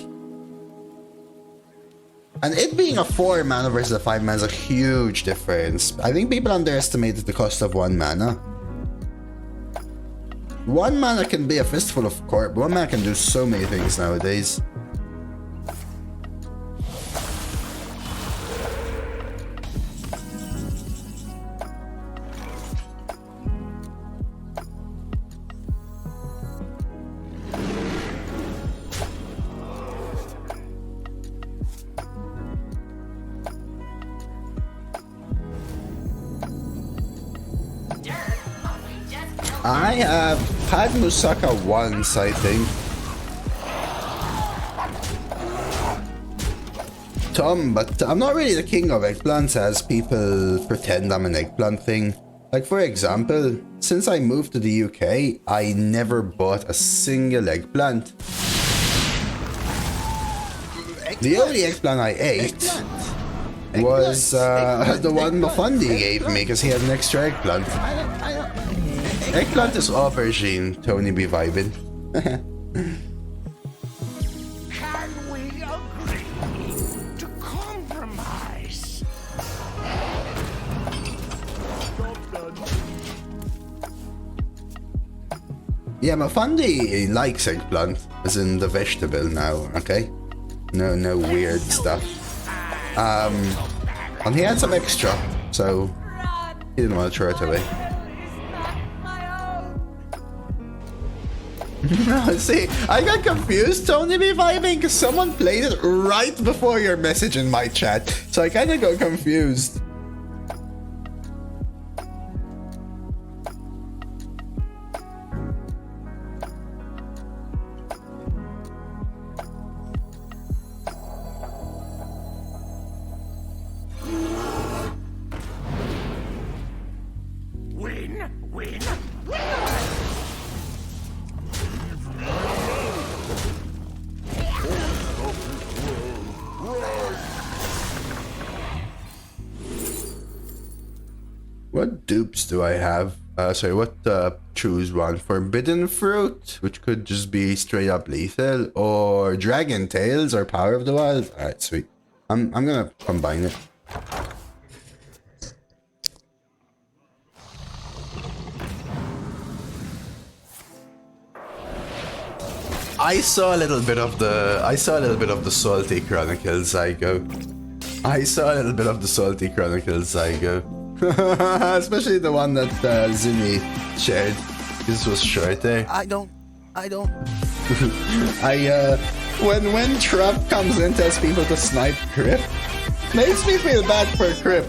and it being a 4 mana versus a 5 mana is a huge difference. I think people underestimated the cost of 1 mana. 1 mana can be a fistful of corp. 1 mana can do so many things nowadays. I have had Musaka once, I think. Tom, but I'm not really the king of eggplants as people pretend I'm an eggplant thing. Like, for example, since I moved to the UK, I never bought a single eggplant. The only eggplant I ate was the one Mafundi gave me because he had an extra eggplant. Eggplant is aubergine, Tony be vibing. Can we agree to compromise? Yeah, Mafundi likes eggplant, as in the vegetable now, okay? No weird stuff. And he had some extra, so he didn't want to throw it away. No, see, I got confused, Tony be vibing, because someone played it right before your message in my chat, so I kind of got confused. Win. What dupes do I have? Choose one. Forbidden Fruit, which could just be straight up lethal, or Dragon Tails, or Power of the Wild. Alright, sweet. I'm gonna combine it. I saw a little bit of the Salty Chronicles, Zygo. Especially the one that Zimmy shared. This was shorter. I don't. When Trump comes in, tells people to snipe Crip, makes me feel bad for Crip.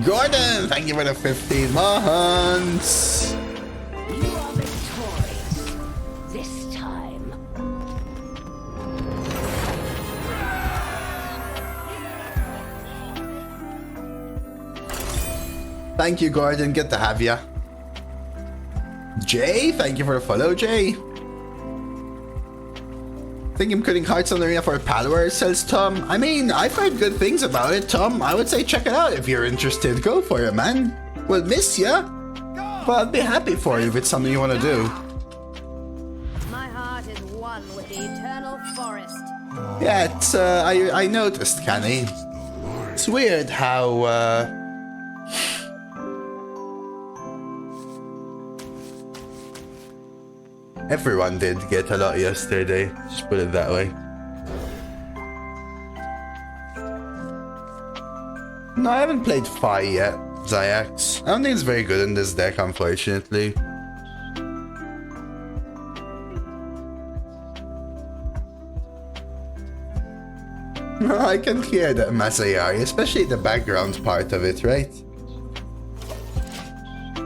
Gordon, thank you for the 15 months. You are victorious. This time. Thank you, Gordon. Good to have ya. Jay, thank you for the follow, Jay. Think I'm putting Hearthstone Arena for Palware, says Tom. I mean, I've heard good things about it, Tom. I would say check it out if you're interested. Go for it, man. We'll miss ya, but I'd be happy for you if it's something you want to do. My heart is one with the eternal forest. Yeah, it's, I noticed, Kenny. It's weird how, everyone did get a lot yesterday, just put it that way. No, I haven't played Fi yet. Zayax. I don't think it's very good in this deck, unfortunately. I can hear the Masayari, especially the background part of it, right?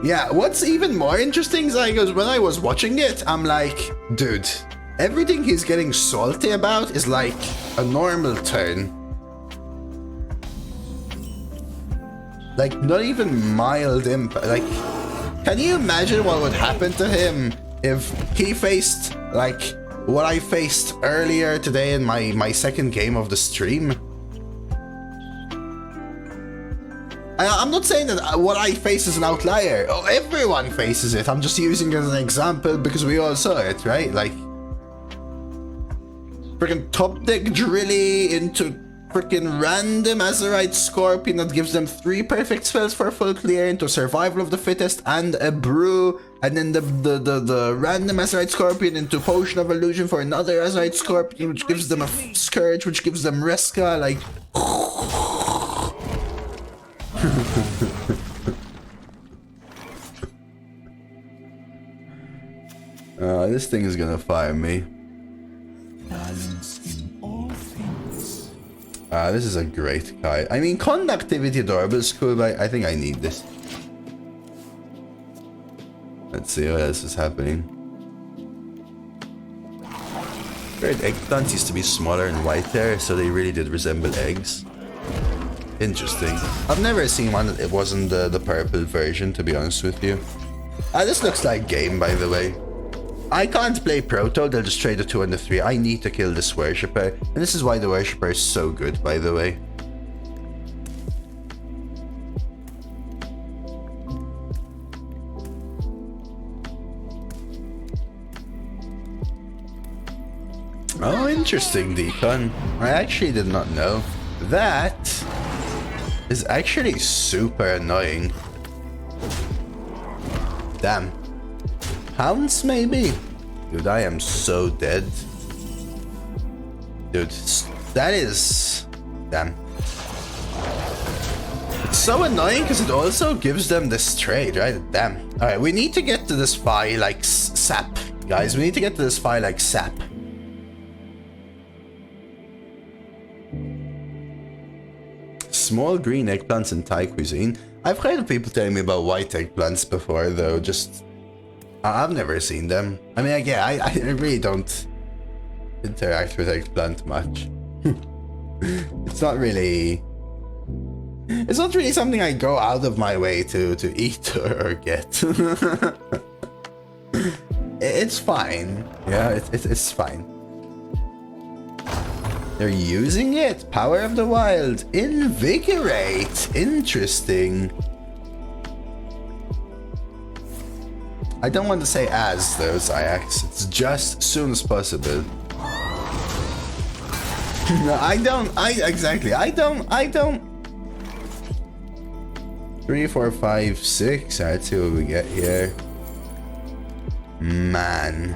Yeah, what's even more interesting, Zygos, when I was watching it, I'm like, dude, everything he's getting salty about is like a normal turn. Like, not even mild impact. Like, can you imagine what would happen to him if he faced, like, what I faced earlier today in my second game of the stream? I'm not saying that what I face is an outlier. Oh, everyone faces it. I'm just using it as an example because we all saw it, right? Like, freaking top deck Drilly into freaking random Azerite Scorpion that gives them 3 perfect spells for a full clear into Survival of the Fittest and a Brew, and then the random Azerite Scorpion into Potion of Illusion for another Azerite Scorpion, which gives them a Scourge, which gives them Reska, like... This thing is gonna fire me. Balance in all things. This is a great card. I mean, Conductivity Adorable is cool, but I think I need this. Let's see what else is happening. Weird, eggplants used to be smaller and whiter, so they really did resemble eggs. Interesting. I've never seen one that it wasn't the purple version, to be honest with you. This looks like game, by the way. I can't play Proto, they'll just trade the 2 and the 3. I need to kill this Worshipper. And this is why the Worshipper is so good, by the way. Oh, interesting, Deacon. I actually did not know. That is actually super annoying. Damn. Pounce, maybe? Dude, I am so dead. Dude, that is... Damn. It's so annoying because it also gives them this trade, right? Damn. Alright, we need to get to this fight like sap. Guys, we need to get to this fight like sap. Small green eggplants in Thai cuisine. I've heard of people telling me about white eggplants before, though. Just... I've never seen them. I mean, yeah, I really don't interact with eggplant much. It's not really something I go out of my way to eat or get. It's fine. Yeah, it's fine. They're using it. Power of the Wild. Invigorate. Interesting. I don't want to say as though, Zayax. It's just as soon as possible. No, I don't. Exactly. I don't. 3, 4, 5, 6. Alright, let's see what we get here. Man.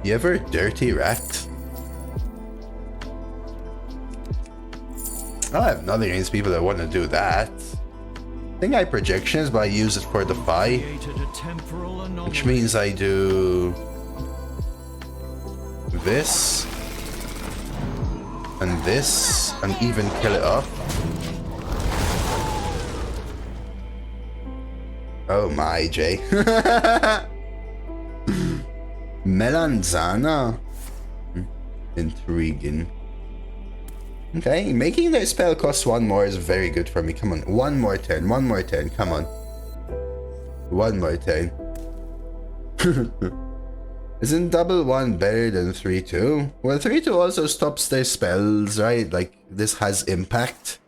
You ever dirty rat? I have nothing against people that want to do that. I think I projections, but I use it for the Defy. Which means I do this and this and even kill it up. Oh my, Jay. Melanzana. Intriguing. Okay, making their spell cost 1 more is very good for me. Come on, one more turn, come on. One more turn. Isn't double 1 better than 3-2? Well, 3-2 also stops their spells, right? Like, this has impact.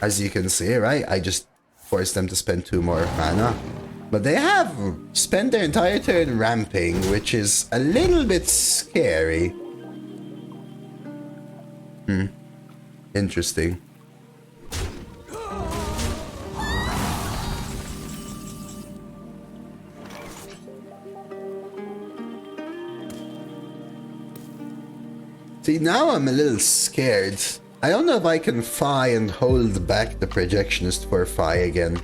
As you can see, right? I just forced them to spend 2 more mana. But they have spent their entire turn ramping, which is a little bit scary. Interesting. See, now I'm a little scared I don't know if I can Phi and hold back the projectionist for Phi again.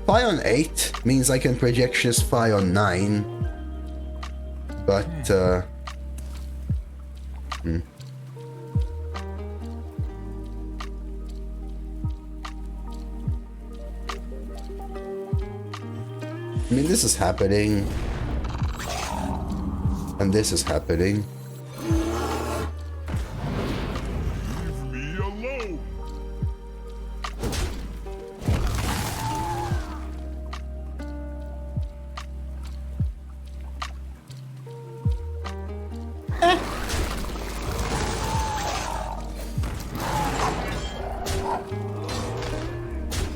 Phi on 8 means I can projectionist Phi on 9. But, I mean, this is happening. And this is happening. Leave me alone. I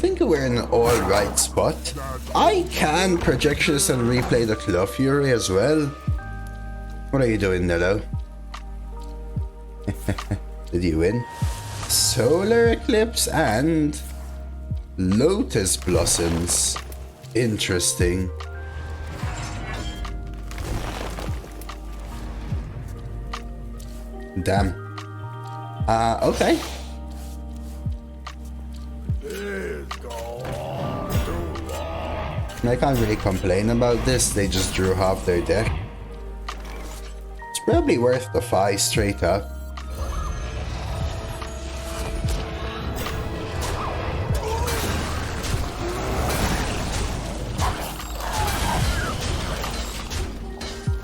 think we're in an alright spot. I can projectionist and replay the Claw Fury as well. What are you doing, Nello? Did you win? Solar Eclipse and Lotus Blossoms. Interesting. Damn. Okay. I can't really complain about this. They just drew half their deck. It's probably worth the Phi straight up.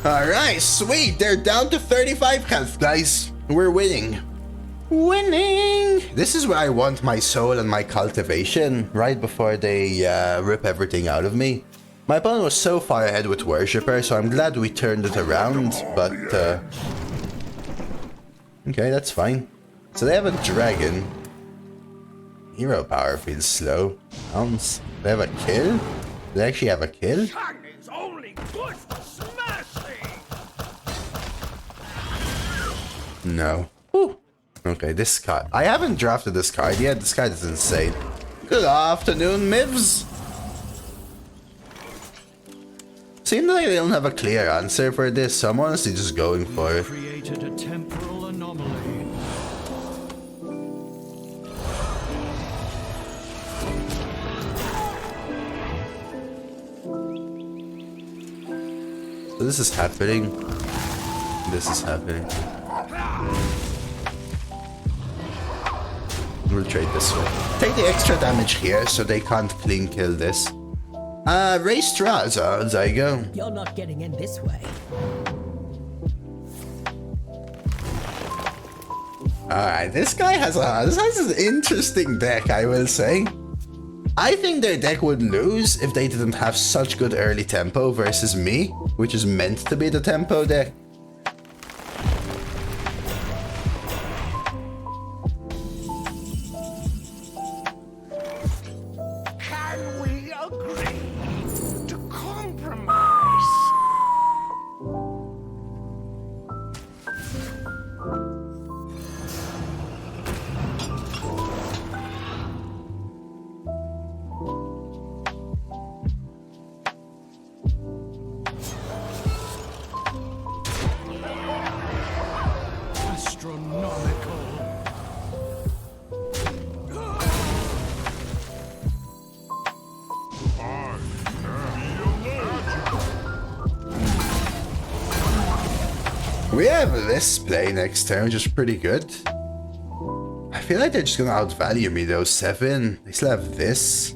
Alright, sweet. They're down to 35 health, guys. We're winning. Winning! This is where I want my soul and my cultivation, right before they rip everything out of me. My opponent was so far ahead with Worshipper, so I'm glad we turned it around, but... okay, that's fine. So they have a dragon. Hero power feels slow. They have a kill? They actually have a kill? Is only good for smashing. No. Ooh. Okay, this card. I haven't drafted this card yet. This card is insane. Good afternoon, Mivs. Seems like they don't have a clear answer for this, so I'm honestly just going for it. Created a temporal anomaly. So this is happening. This is happening. We'll trade this way. Take the extra damage here so they can't clean kill this. Raise Straza, there you go. You're not getting in this way. Alright, this has an interesting deck, I will say. I think their deck would lose if they didn't have such good early tempo versus me, which is meant to be the tempo deck. Can we agree to compromise? Astronomical. We have this play next turn, which is pretty good. I feel like they're just gonna outvalue me though. 7. They still have this.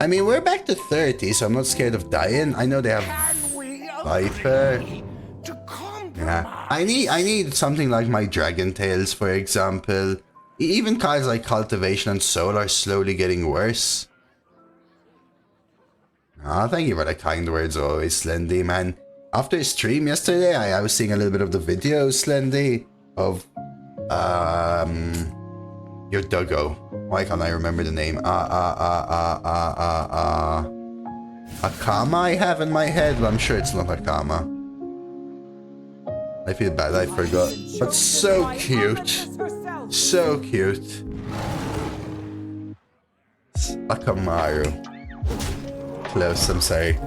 I mean, we're back to 30, so I'm not scared of dying. I know they have Viper. To compromise. Yeah. I need something like my Dragon Tails, for example. Even cards like Cultivation and Soul are slowly getting worse. Ah, thank you for the kind words always, Slendy, man. After stream yesterday, I was seeing a little bit of the video, Slendy, of your Duggo. Why can't I remember the name? Akama I have in my head, but I'm sure it's not Akama. I feel bad, I forgot. But so cute. So cute. Akamaru. Close, I'm sorry.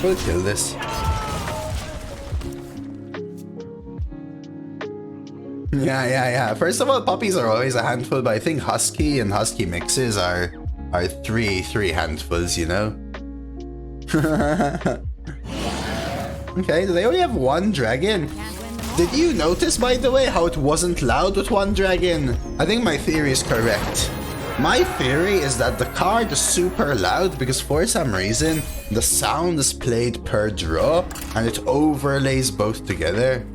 We'll kill this. Yeah. First of all, puppies are always a handful, but I think husky and husky mixes are three handfuls, you know? Okay, do they only have one dragon? Did you notice, by the way, how it wasn't loud with one dragon? I think my theory is correct. My theory is that the card is super loud because for some reason the sound is played per draw and it overlays both together.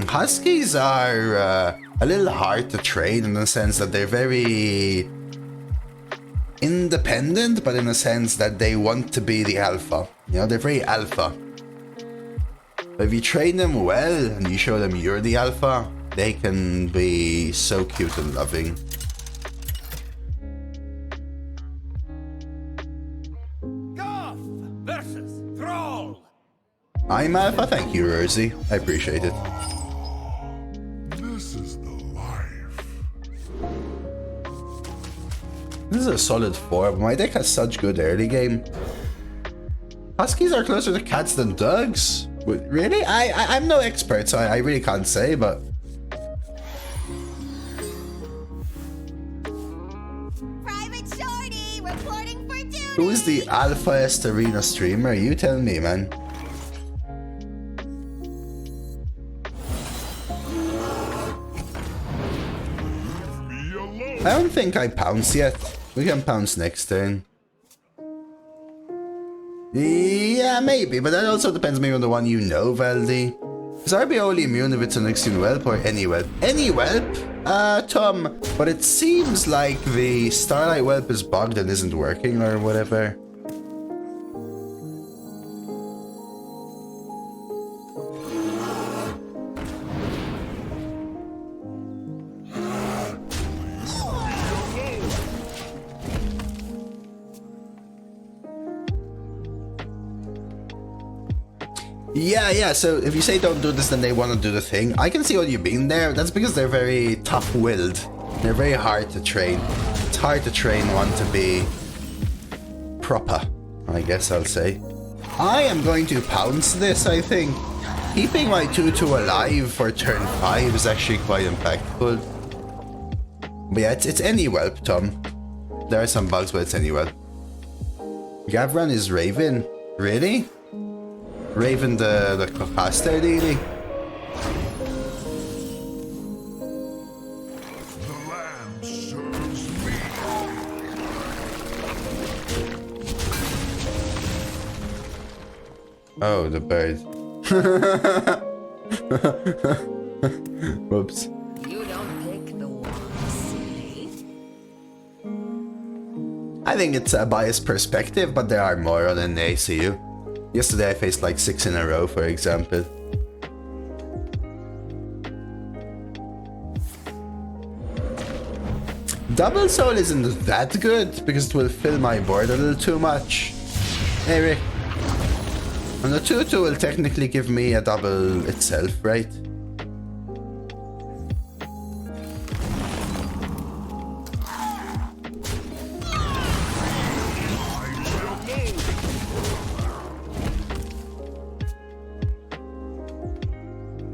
Huskies are a little hard to train in the sense that they're very independent, but in the sense that they want to be the alpha. You know, they're very alpha. But if you train them well and you show them you're the alpha, they can be so cute and loving. Goth versus Thrall. I'm alpha, thank you, Rosie. I appreciate it. This is the life. This is a solid 4, but my deck has such good early game. Huskies are closer to cats than dogs? Really? I'm no expert, so I really can't say, but... Private Shorty, reporting for duty. Who is the alphaest arena streamer? You tell me, man. I don't think I pounced yet. We can pounce next turn. Yeah, maybe, but that also depends maybe on the one you know, Valdi. Is RB only immune if it's an Extreme Whelp or any Whelp? Any Whelp? Tom, but it seems like the Starlight Whelp is bugged and isn't working or whatever. Yeah, so if you say don't do this, then they want to do the thing. I can see what you mean there. That's because they're very tough-willed. They're very hard to train. It's hard to train one to be proper, I guess I'll say. I am going to pounce this, I think. Keeping my 2-2 alive for turn 5 is actually quite impactful. But yeah, it's any Whelp, Tom. There are some bugs, but it's any Whelp. Gavran is Raven. Really? Raven the caster dealy? The land serves me. Oh, the bird. Whoops. You don't pick the one, silly. I think it's a biased perspective, but there are more on an ACU. Yesterday I faced like 6 in a row, for example. Double Soul isn't that good because it will fill my board a little too much. Hey Rick. And the 2-2 will technically give me a double itself, right?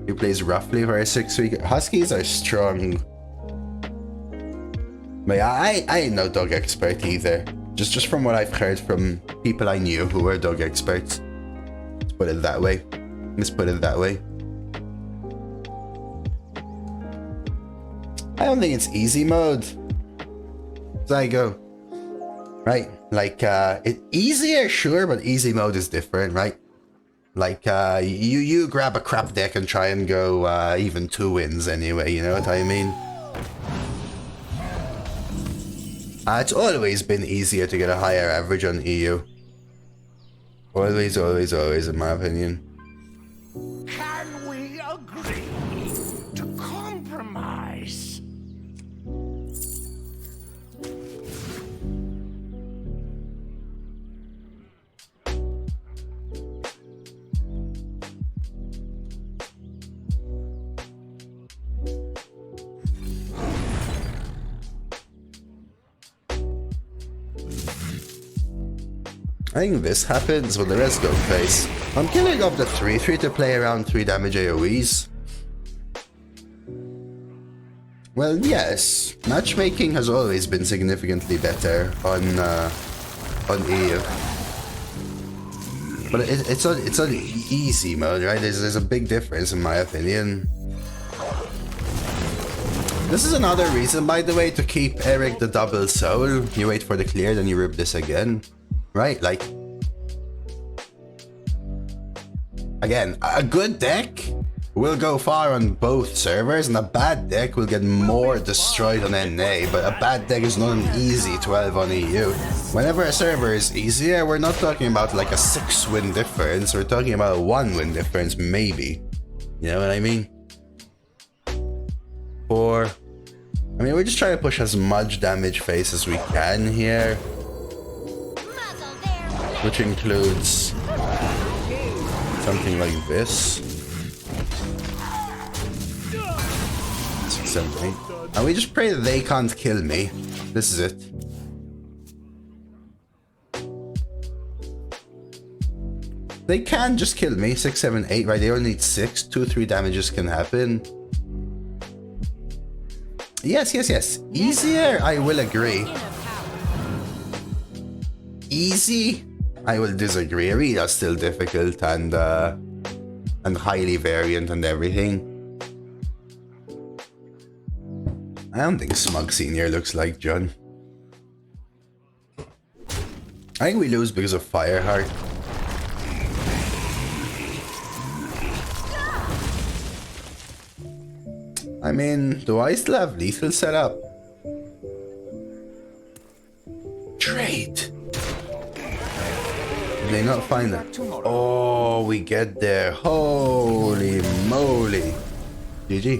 He plays roughly for a 6-week. Huskies are strong. But yeah, I ain't no dog expert either. Just from what I've heard from people I knew who were dog experts. Let's put it that way. I don't think it's easy mode. So I go. Right, like easier, sure, but easy mode is different, right? Like, you grab a crap deck and try and go even 2 wins anyway, you know what I mean? It's always been easier to get a higher average on EU. Always, in my opinion. Can we agree to compromise? I think this happens when the rest go face. I'm killing off the 3/3 to play around 3 damage AoEs. Well, yes, matchmaking has always been significantly better on EU. But it's on easy mode, right? There's a big difference in my opinion. This is another reason, by the way, to keep Eric the double soul. You wait for the clear, then you rip this again. Right, like... Again, a good deck will go far on both servers, and a bad deck will get more destroyed on NA, but a bad deck is not an easy 12 on EU. Whenever a server is easier, we're not talking about like a 6-win difference, we're talking about a 1-win difference, maybe. You know what I mean? I mean, we're just trying to push as much damage phase as we can here, which includes something like this. 6, 7, 8. And we just pray that they can't kill me. This is it. They can just kill me. 6, 7, 8, right? They only need 6. 2, 3 damages can happen. Yes. Easier, I will agree. Easy, I will disagree. Arena's still difficult and highly variant and everything. I don't think Smug Senior looks like John. I think we lose because of Fireheart. I mean, do I still have lethal set up? Trade. Did they not find it? Oh, we get there. Holy moly. GG.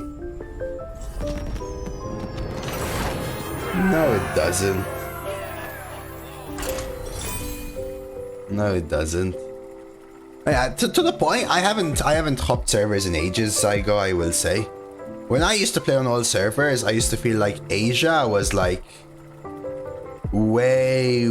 No, it doesn't. No, it doesn't. Yeah, to the point, I haven't hopped servers in ages, Zygo, I will say. When I used to play on all servers, I used to feel like Asia was like way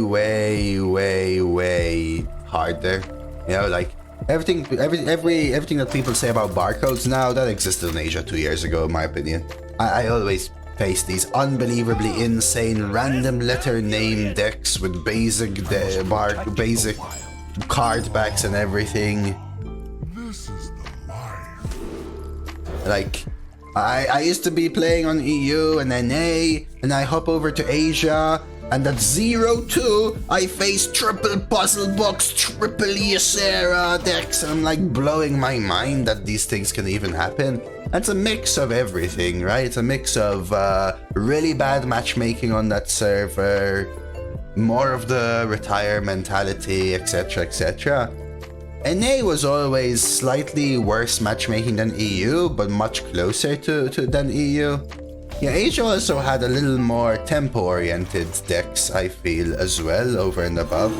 harder. You know, like everything that people say about barcodes now, that existed in Asia 2 years ago, in my opinion. I always face these unbelievably insane random letter name decks with basic basic card backs and everything. This is the life. Like, I used to be playing on EU and NA, and I hop over to Asia, and at 0-2, I face triple puzzle box, triple Ysera decks, and I'm like blowing my mind that these things can even happen. It's a mix of everything, right? It's a mix of really bad matchmaking on that server, more of the retire mentality, etc, etc. NA was always slightly worse matchmaking than EU, but much closer to than EU. Yeah, Asia also had a little more tempo-oriented decks, I feel, as well, over and above.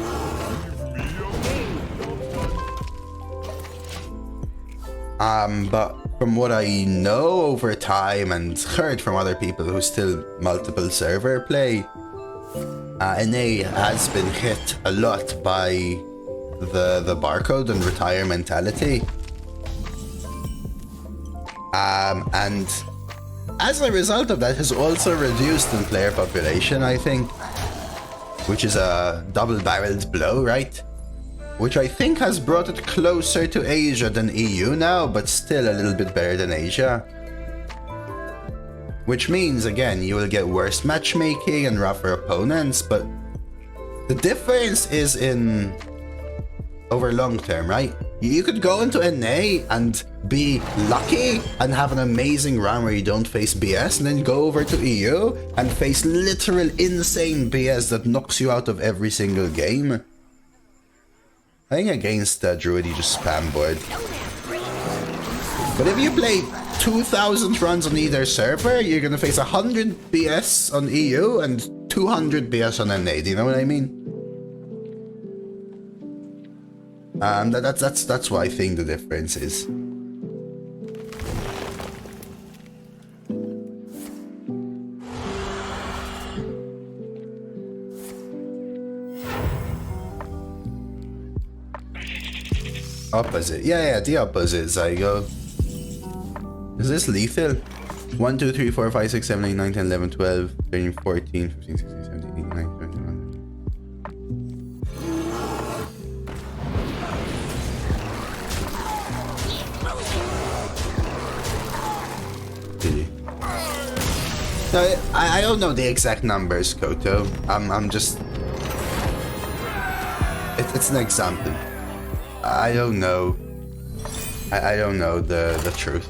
But from what I know over time and heard from other people who still multiple server play, NA has been hit a lot by the barcode and retire mentality, and as a result of that has also reduced in player population, I think, which is a double-barreled blow, right? Which I think has brought it closer to Asia than EU now, but still a little bit better than Asia. Which means, again, you will get worse matchmaking and rougher opponents, but the difference is in over long term, right? You could go into NA and be lucky and have an amazing run where you don't face BS, and then go over to EU and face literal insane BS that knocks you out of every single game. I think against Druid you just spam board. But if you play 2,000 runs on either server, you're gonna face 100 BS on EU and 200 BS on NA, do you know what I mean? That's what I think the difference is. Opposite. Yeah, the opposite, Zygo. Is this lethal? 1, 2, 3, 4, 5, 6, 7, 8, 9, 10, 11, 12, 13, 14, 15, 16, 17, 18, 19, 20, 21. No, I don't know the exact numbers, Koto. I'm just... It's an example. I don't know. I don't know the truth.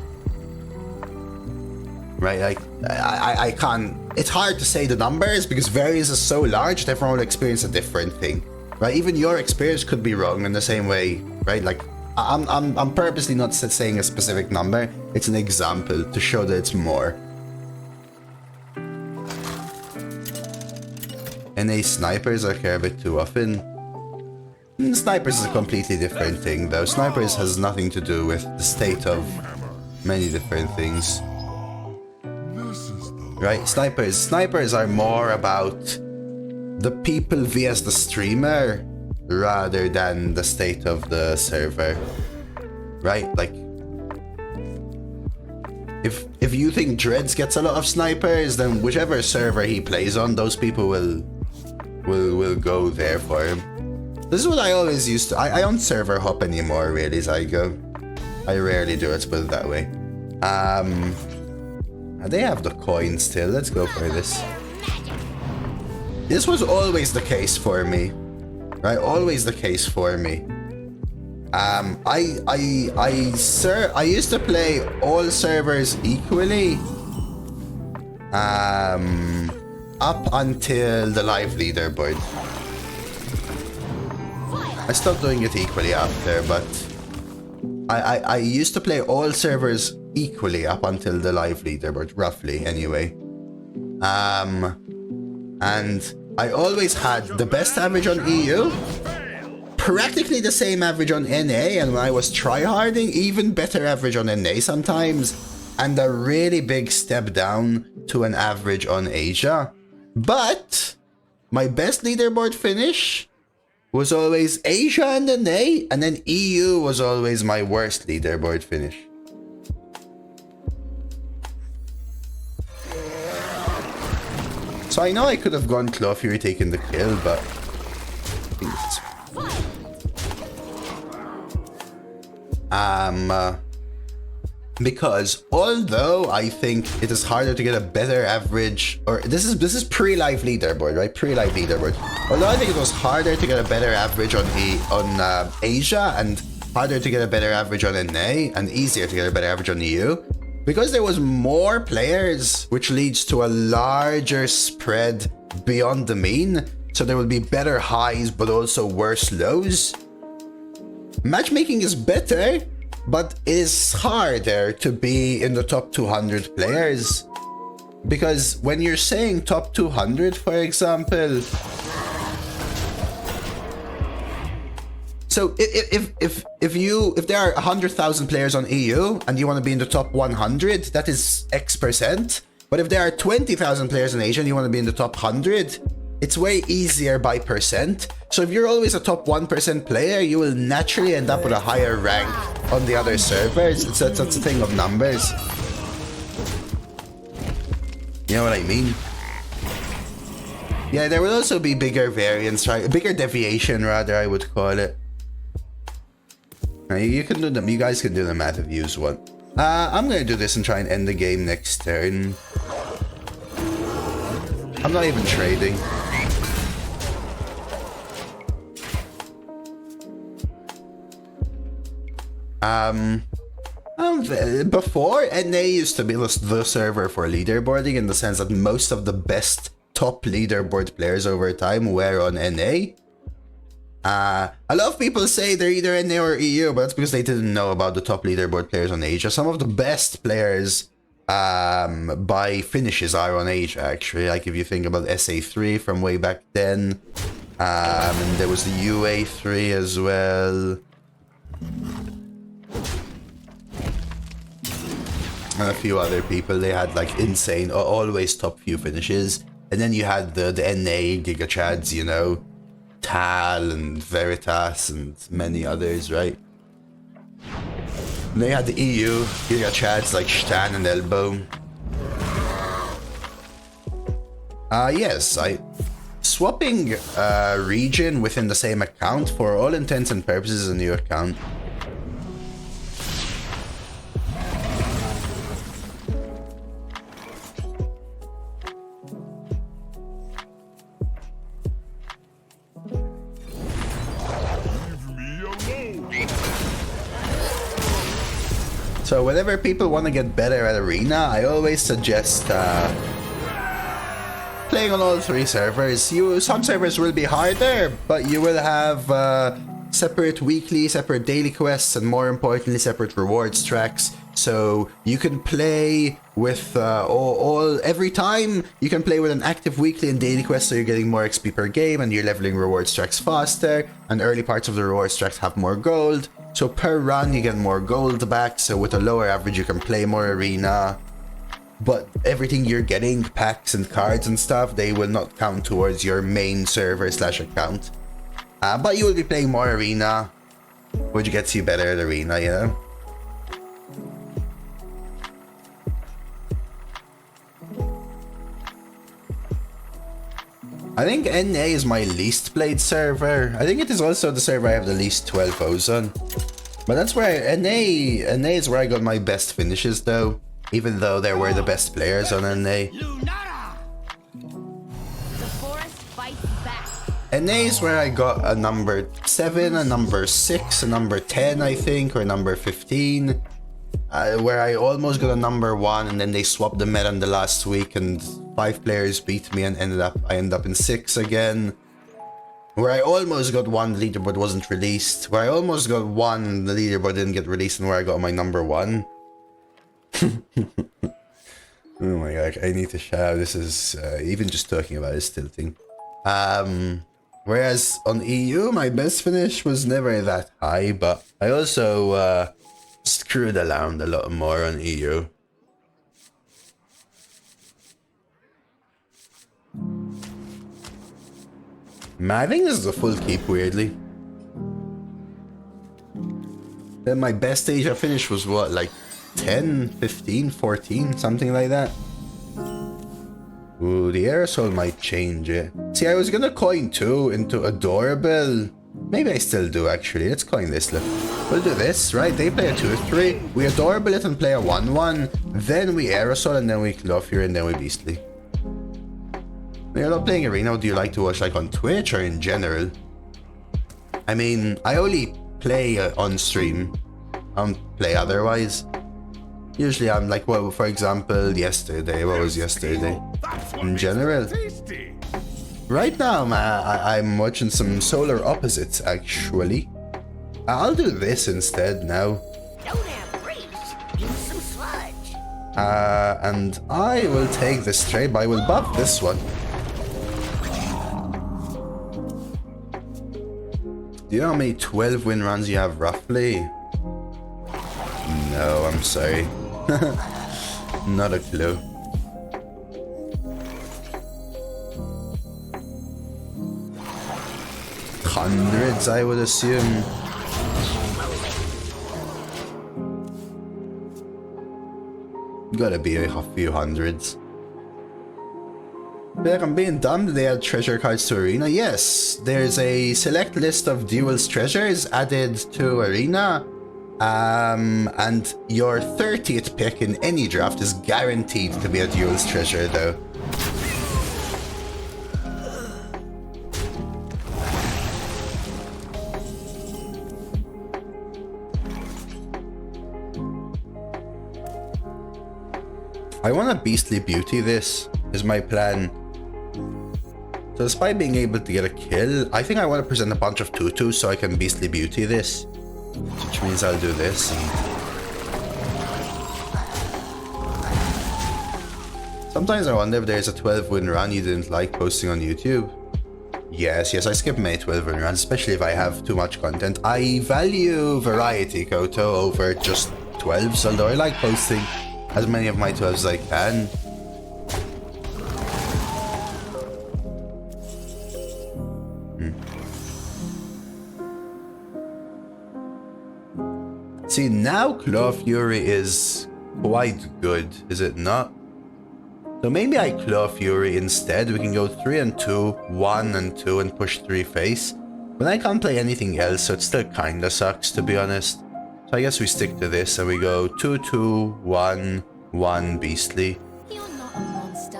Right, like, I can't... It's hard to say the numbers because variance is so large that everyone will experience a different thing. Right, even your experience could be wrong in the same way, right? Like, I'm purposely not saying a specific number. It's an example to show that it's more. NA snipers I care a bit too often. Snipers is a completely different thing though. Snipers has nothing to do with the state of many different things. Right? Snipers are more about the people vs the streamer rather than the state of the server. Right? Like, if you think Dreads gets a lot of snipers, then whichever server he plays on, those people will go there for him. This is what I always used to... I don't server hop anymore, really, Zygo. I rarely do, let's put it that way. They have the coin still. Let's go for this. This was always the case for me. Right? Always the case for me. I used to play all servers equally. Up until the live leaderboard. I stopped doing it equally after, but I used to play all servers equally up until the live leaderboard, roughly anyway. And I always had the best average on EU, practically the same average on NA, and when I was tryharding, even better average on NA sometimes, and a really big step down to an average on Asia. But my best leaderboard finish was always Asia and NA, and then EU was always my worst leaderboard finish. So I know I could have gone Claw Fury taking the kill, but because although I think it is harder to get a better average, or this is pre-live leaderboard, right? Pre-live leaderboard. Although I think it was harder to get a better average on Asia and harder to get a better average on NA and easier to get a better average on EU, because there was more players, which leads to a larger spread beyond the mean. So there will be better highs, but also worse lows. Matchmaking is better, but it is harder to be in the top 200 players. Because when you're saying top 200, for example... So if there are 100,000 players on EU and you want to be in the top 100, that is X%. But if there are 20,000 players in Asia and you want to be in the top 100, it's way easier by percent. So if you're always a top 1% player, you will naturally end up with a higher rank on the other servers. It's a thing of numbers. You know what I mean? Yeah, there will also be bigger variance, right? Bigger deviation, rather, I would call it. Now, you can do them. You guys can do the math if you use one. I'm gonna do this and try and end the game next turn. I'm not even trading. Before, NA used to be the server for leaderboarding in the sense that most of the best top leaderboard players over time were on NA. A lot of people say they're either NA or EU, but that's because they didn't know about the top leaderboard players on Asia. Some of the best players by finishes are on Asia, actually. Like if you think about SA3 from way back then, and there was the UA3 as well. And a few other people, they had like insane, always top few finishes. And then you had the NA Giga Chads, you know, Tal and Veritas and many others, right? They had the EU. You got chads like Stan and Elbow. Yes, swapping region within the same account for all intents and purposes is a new account. So whenever people want to get better at Arena, I always suggest playing on all 3 servers. Some servers will be harder, but you will have separate weekly, separate daily quests, and more importantly, separate rewards tracks. So you can play with every time you can play with an active weekly and daily quest, so you're getting more XP per game and you're leveling rewards tracks faster. And early parts of the rewards tracks have more gold. So per run you get more gold back. So with a lower average you can play more Arena. But everything you're getting, packs and cards and stuff, they will not count towards your main server / account. But you will be playing more Arena, which gets you better at Arena, you know? I think NA is my least played server. I think it is also the server I have the least 12 O's on. But that's where NA is where I got my best finishes though. Even though they were the best players on NA. The forest fights back. NA is where I got a number 7, a number 6, a number 10 I think, or number 15. Where I almost got a number 1 and then they swapped the meta in the last week and 5 players beat me and I ended up in 6 again. Where I almost got 1, the leaderboard wasn't released. Where I almost got 1, the leaderboard didn't get released, and where I got my number 1. Oh my god, I need to shout. This is even just talking about it is tilting. Whereas on EU, my best finish was never that high, but I also screwed around a lot more on EU. I think this is a full keep, weirdly. Then my best Asia finish was what, like 10, 15, 14, something like that. Ooh, the aerosol might change it. See, I was gonna coin 2 into adorable. Maybe I still do, actually. Let's coin this, look. We'll do this, right? They play a 2-3. We adorable it and play a 1-1. Then we aerosol, and then we Clothier, and then we beastly. When you're not playing Arena, do you like to watch like on Twitch or in general? I mean, I only play on stream. I don't play otherwise. Usually I'm like, well, for example, yesterday. What was yesterday? In general. Right now, I'm watching some Solar Opposites, actually. I'll do this instead now. Don't have breeze. Use some sludge. And I will take this trade, but I will buff this one. Do you know how many 12 win runs you have roughly? No, I'm sorry. Not a clue. Hundreds, I would assume. Gotta be a few hundreds. Like, I'm being dumb. They add treasure cards to Arena. Yes, there's a select list of Duel's treasures added to Arena. And your 30th pick in any draft is guaranteed to be a Duel's treasure, though. I want to Beastly Beauty this, is my plan. So despite being able to get a kill, I think I want to present a bunch of 2/2s so I can Beastly Beauty this. Which means I'll do this. Sometimes I wonder if there's a 12 win run you didn't like posting on YouTube. Yes, I skip many 12 win runs, especially if I have too much content. I value variety, Koto, over just 12s, although I like posting as many of my 12s as I can. See, now Claw Fury is quite good, is it not? So maybe I Claw Fury instead. We can go 3 and 2, 1 and 2, and push 3 face. But I can't play anything else, so it still kinda sucks, to be honest. So I guess we stick to this and we go 2, 2, 1, 1 Beastly. You're not a monster.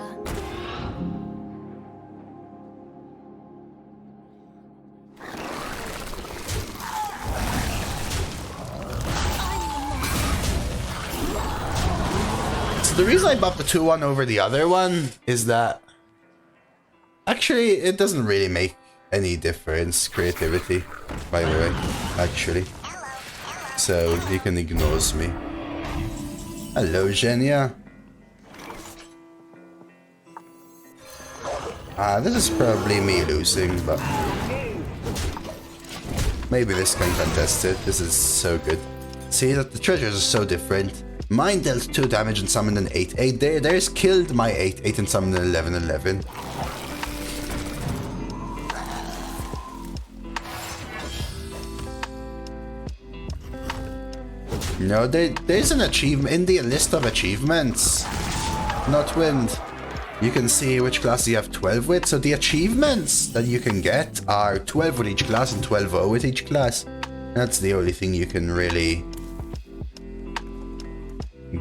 The reason I buffed the 2-1 over the other one is that actually it doesn't really make any difference, creativity, by the way, actually. So he can ignore me. Hello, Genya. This is probably me losing, but maybe this can contest it. This is so good. See that the treasures are so different. Mine dealt 2 damage and summoned an 8-8. Theirs killed my 8-8 and summoned an 11-11. No, there's an achievement in the list of achievements. Not wind. You can see which class you have 12 with. So the achievements that you can get are 12 with each class and 12-0 with each class. That's the only thing you can really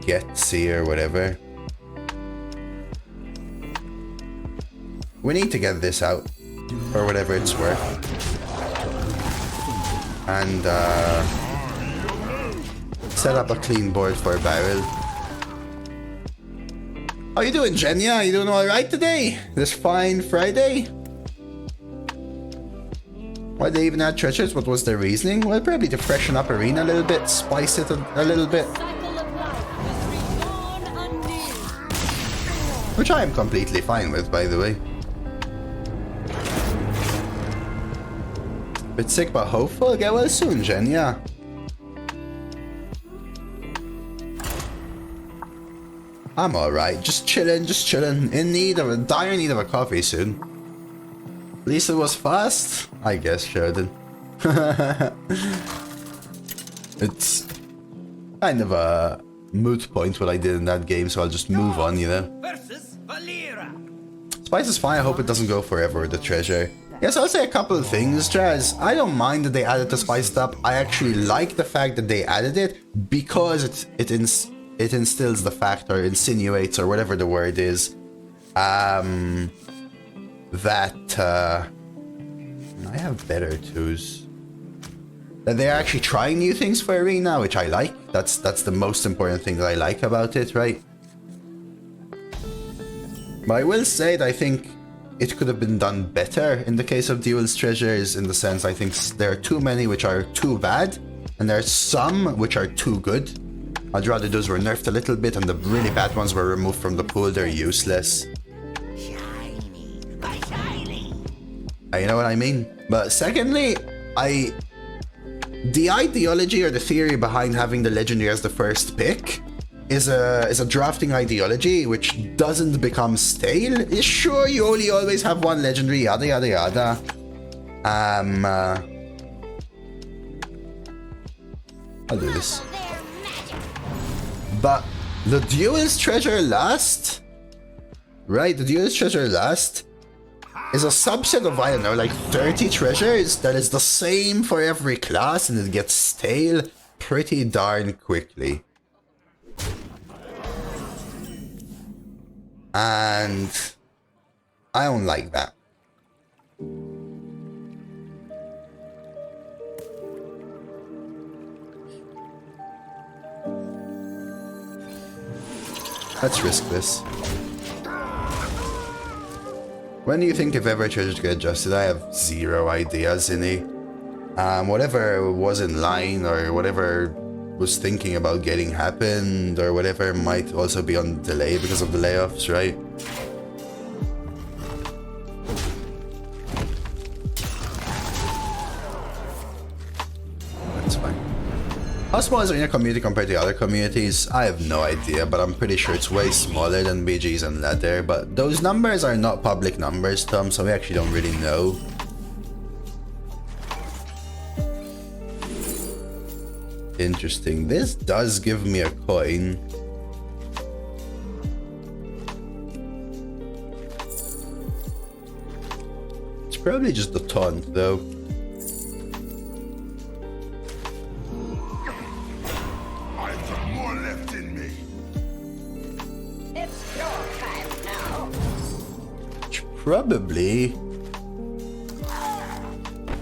get, see, or whatever. We need to get this out for whatever it's worth. And set up a clean board for a barrel. How you doing, Genya? You doing alright today? This fine Friday? Why they even add treasures? What was their reasoning? Well, probably to freshen up Arena a little bit, spice it a little bit. Which I am completely fine with, by the way. Bit sick but hopeful. Get well soon, Genya. I'm alright. Just chilling, just chilling. In need of a dire need of a coffee soon. At least it was fast. I guess, Sheridan. It's kind of a moot point what I did in that game, so I'll just move on, you know. Spice is fine. I hope it doesn't go forever with the treasure. Yes, I'll say a couple of things, Jazz. I don't mind that they added the spice it up. I actually like the fact that they added it because it instills the fact, or insinuates, or whatever the word is, that I have better twos. That they're actually trying new things for Arena, which I like. That's the most important thing that I like about it, right? But I will say that I think it could have been done better in the case of Duel's treasures, in the sense I think there are too many which are too bad, and there are some which are too good. I'd rather those were nerfed a little bit and the really bad ones were removed from the pool. They're useless. Shiny, my shiny. You know what I mean? But secondly, the ideology or the theory behind having the legendary as the first pick is a drafting ideology which doesn't become stale. Sure, you only always have one legendary, yada yada yada. I'll do this. But the Duel's treasure last, right? The Duel's treasure last is a subset of, I don't know, like 30 treasures that is the same for every class, and it gets stale pretty darn quickly. And I don't like that. Let's risk this. When do you think if ever treasures get adjusted? I have zero ideas, Zinni. Whatever was in line, or whatever was thinking about getting happened, or whatever might also be on delay because of the layoffs, right? That's fine. How small is Arena community compared to other communities? I have no idea, but I'm pretty sure it's way smaller than BG's and Ladder. But those numbers are not public numbers, Tom, so we actually don't really know. Interesting. This does give me a coin. It's probably just the taunt, though. I've got more left in me. It's your time now. Probably.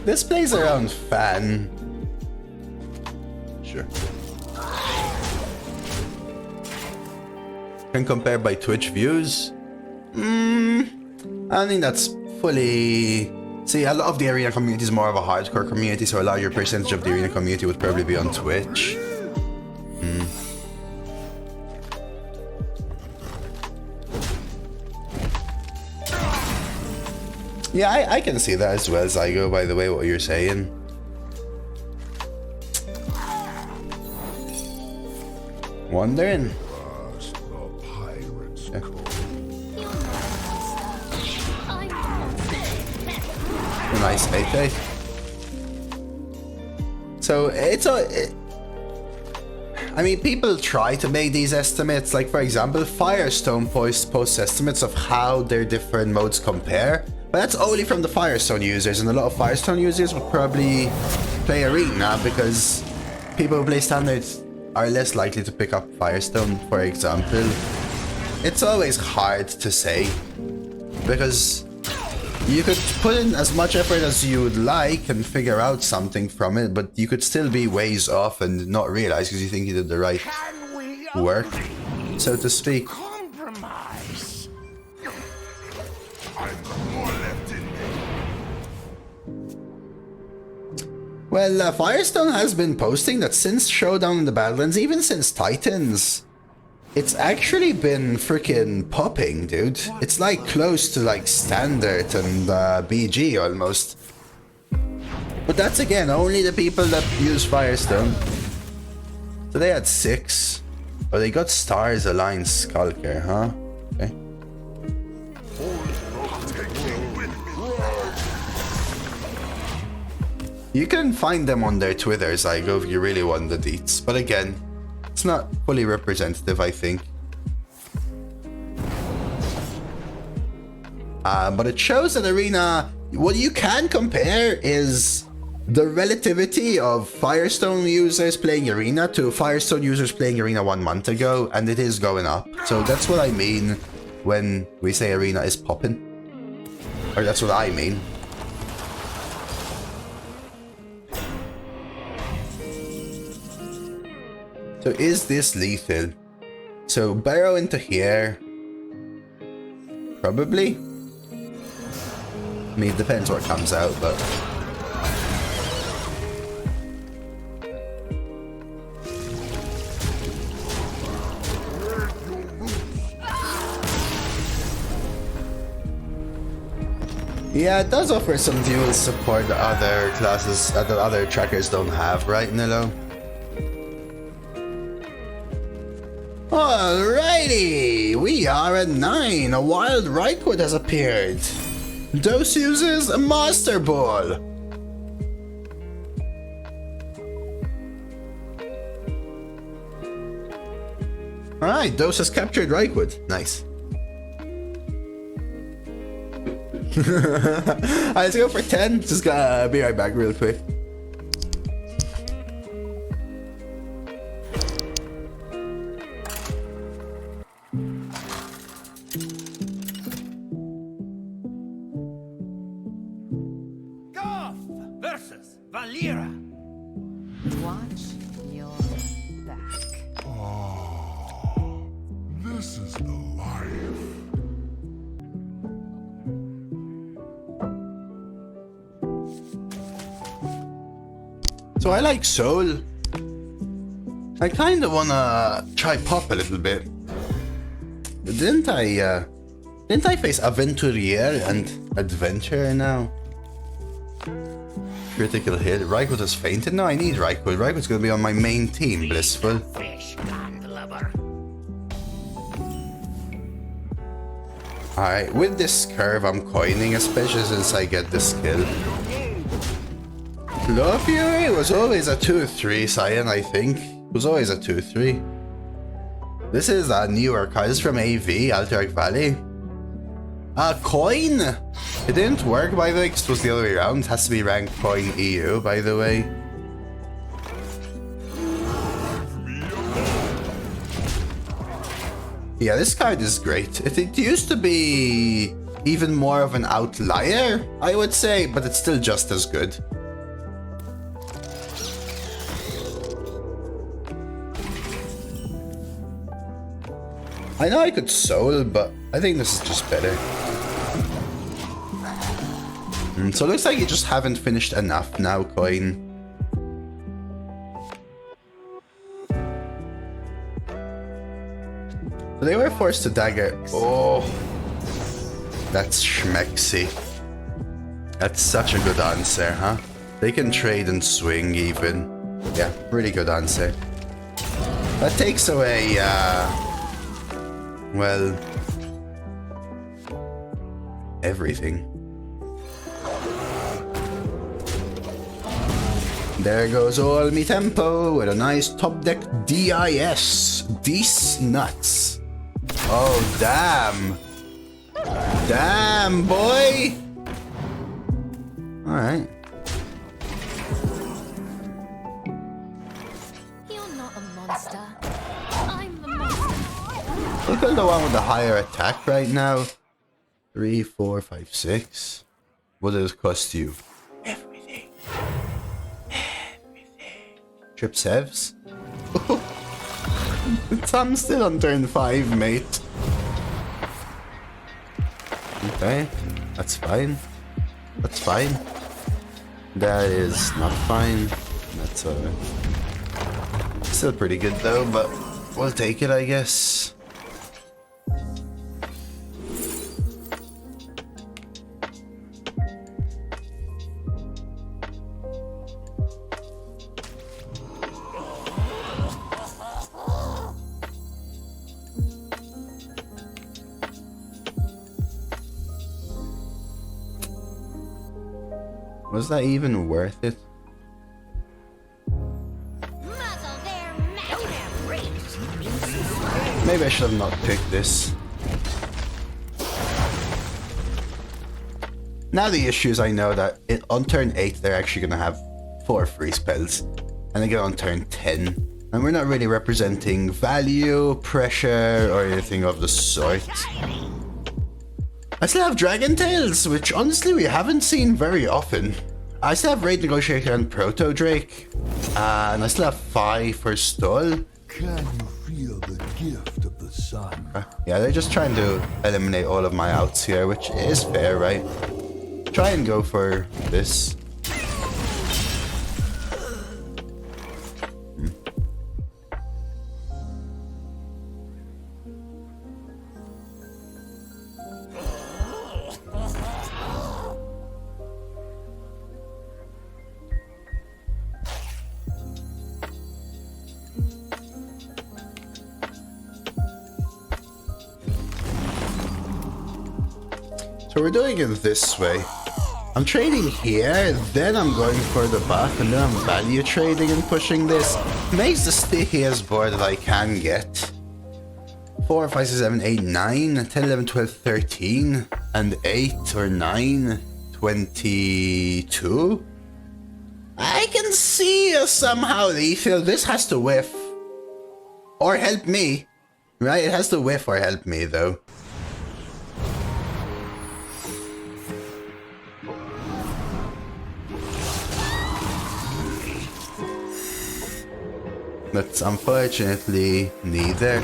This plays around fan. Sure. Can compare by Twitch views. I don't think that's fully... See, a lot of the arena community is more of a hardcore community, so a larger percentage of the arena community would probably be on Twitch. Yeah, I can see that as well, Zygo, by the way, what you're saying. Wondering. First, the pirates Yeah. call. A nice AK. So it's I mean, people try to make these estimates. Like, for example, Firestone posts estimates of how their different modes compare. But that's only from the Firestone users, and a lot of Firestone users would probably play Arena because people who play Standards are less likely to pick up Firestone, for example. It's always hard to say because you could put in as much effort as you would like and figure out something from it, but you could still be ways off and not realize because you think you did the right Can we work, so to speak. compromise? I've got more left in me. Well, Firestone has been posting that since Showdown in the Badlands, even since Titans, it's actually been freaking popping, dude. It's like close to like Standard and BG almost. But that's again only the people that use Firestone. So they had 6. Oh, they got Stars Alliance Skulker, huh? Okay. You can find them on their Twitters, I go if you really want the deets. But again, it's not fully representative, I think. But it shows that Arena, what you can compare is the relativity of Firestone users playing Arena to Firestone users playing Arena 1 month ago, and it is going up. So that's what I mean when we say Arena is popping. Or that's what I mean. So is this lethal? So burrow into here. Probably. I mean, it depends what comes out, but... Yeah, it does offer some dual support that other classes, that other trackers don't have, right, Nilo? Alrighty, we are at 9. A wild Ryquid has appeared. Dose uses a Master Ball. Alright, Dose has captured Ryquid. Nice. Alright, let's go for 10. Just gotta be right back real quick. Goff versus Valera. Watch your back. This is the life. So I like Soul. I kinda wanna try Pop a little bit. But didn't I face Aventurier and Adventure now? Critical hit. Ryquid has fainted? No, I need Ryquid. Ryquid's gonna be on my main team, Blissful. Fish landlubber. Alright, with this curve I'm coining, especially since I get the skill. Claw Fury was always a 2-3 Cyan, I think. It was always a 2-3. This is a newer card. This is from AV, Alterac Valley. Coin! It didn't work, by the way, because it was the other way around. It has to be ranked Coin EU, by the way. Yeah, this card is great. It used to be even more of an outlier, I would say, but it's still just as good. I know I could soul, but I think this is just better. So it looks like you just haven't finished enough now, Coin. So they were forced to dagger. Oh, that's schmexy. That's such a good answer, huh? They can trade and swing even. Yeah, really good answer. That takes away, well, everything. There goes all me tempo with a nice top deck DIS. These nuts. Oh, damn. Damn, boy. Alright. You're not a monster. I'm the monster. Look at the one with the higher attack right now. 3, 4, 5, 6. What does it cost you? Everything. Trip Sevs? I'm still on turn 5, mate. Okay, that's fine. That's fine. That is not fine. That's still pretty good though, but we'll take it, I guess. Was that even worth it? Maybe I should have not picked this. Now the issue is I know that on turn 8 they're actually going to have 4 free spells. And again on turn 10. And we're not really representing value, pressure, or anything of the sort. I still have Dragon Tails, which honestly we haven't seen very often. I still have Raid Negotiator and Proto Drake. And I still have 5 for Stall. Can you feel the gift of the sun? Yeah, they're just trying to eliminate all of my outs here, which is fair, right? Try and go for this. So we're doing it this way. I'm trading here, then I'm going for the buff, and then I'm value trading and pushing this. Makes the stickiest board that I can get. 4, 5, 6, 7, 8, 9, 10, 11, 12, 13, and 8 or 9, 22. I can see somehow lethal. This has to whiff. Or help me. Right? It has to whiff or help me though. That's unfortunately neither.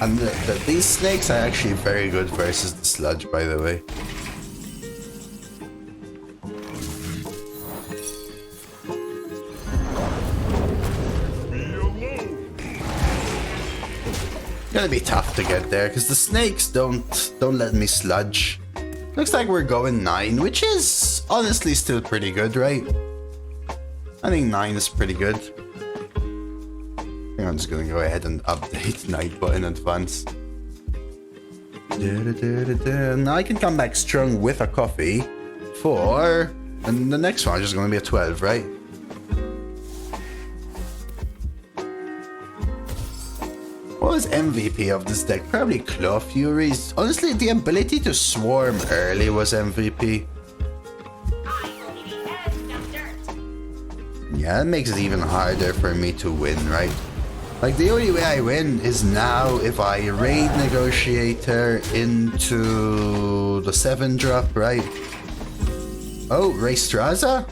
And these snakes are actually very good versus the sludge, by the way. Gonna be tough to get there because the snakes don't let me sludge. Looks like we're going 9, which is honestly still pretty good, right? I think 9 is pretty good. I think I'm just gonna go ahead and update Nightbot in advance. Now I can come back strong with a coffee for... And the next one is just going to be a 12, right? What was MVP of this deck? Probably Claw Furies. Honestly, the ability to swarm early was MVP. Yeah, that makes it even harder for me to win, right? Like, the only way I win is now if I raid Negotiator into the 7-drop, right? Oh, Raystraza?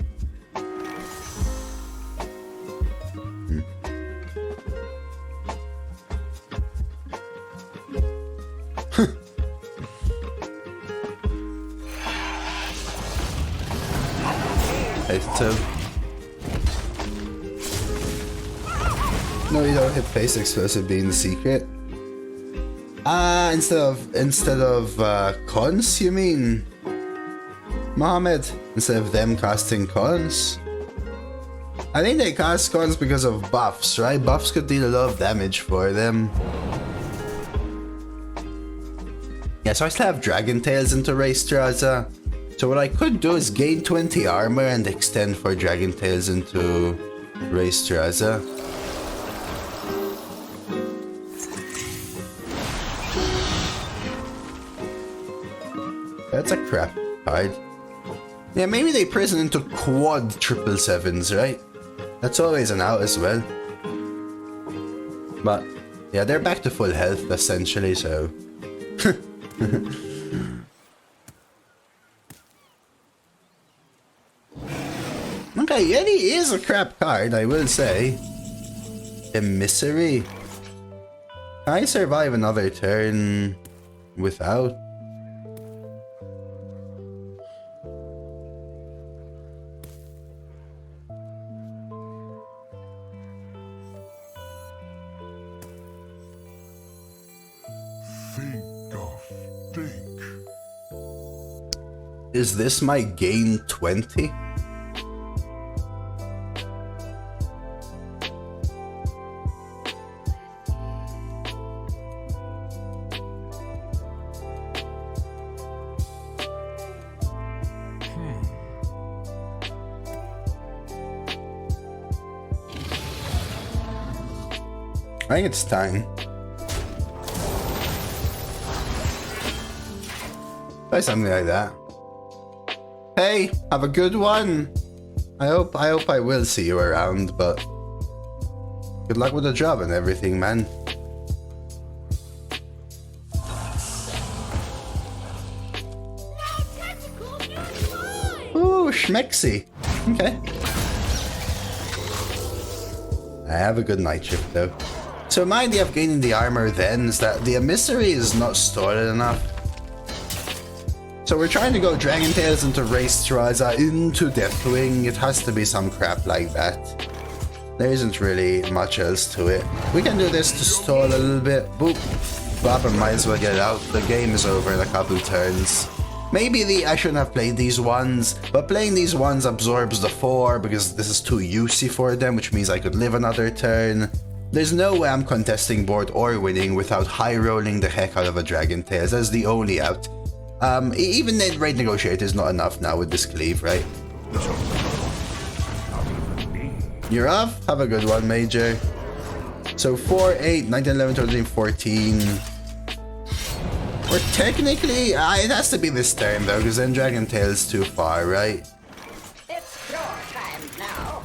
No, you don't hit face explosive being the secret. Instead of cons, you mean? Mohammed, instead of them casting cons? I think they cast cons because of buffs, right? Buffs could deal a lot of damage for them. Yeah, so I still have Dragon Tails into Raystraza. So what I could do is gain 20 armor and extend for Dragon Tails into Raystraza. That's a crap card. Yeah, maybe they prison into quad 777s, right? That's always an out as well. But, yeah, they're back to full health, essentially, so... Okay, Yeti is a crap card, I will say. Emissary. Can I survive another turn without? Is this my gain 20? I think it's time. Try something like that. Hey, have a good one. I hope I will see you around, but good luck with the job and everything, man. Ooh, schmexy. Okay. I have a good night shift though. So my idea of gaining the armor then is that the emissary is not stored enough. So we're trying to go Dragon Tails into Raystraza into Deathwing. It has to be some crap like that. There isn't really much else to it. We can do this to stall a little bit. Boop. Bop and might as well get it out. The game is over in a couple turns. Maybe I shouldn't have played these ones, but playing these ones absorbs the 4 because this is too UC for them, which means I could live another turn. There's no way I'm contesting board or winning without high rolling the heck out of a Dragon Tails. That's the only out. Even the Raid Negotiator is not enough now with this cleave, right? You're off? Have a good one, Major. So 4, 8, 19, 11, 13, 14. Or technically, it has to be this turn though, because then Dragon Tail's too far, right? It's your time now.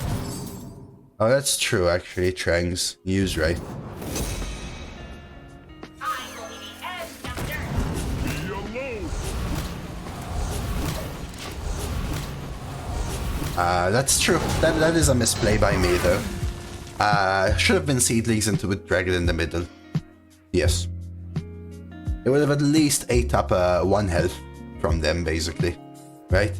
Oh, that's true actually, Trangs. You's right. That's true. That is a misplay by me though. Should have been Seedlings into with Dragon in the middle. Yes. It would have at least ate up 1 health from them basically. Right?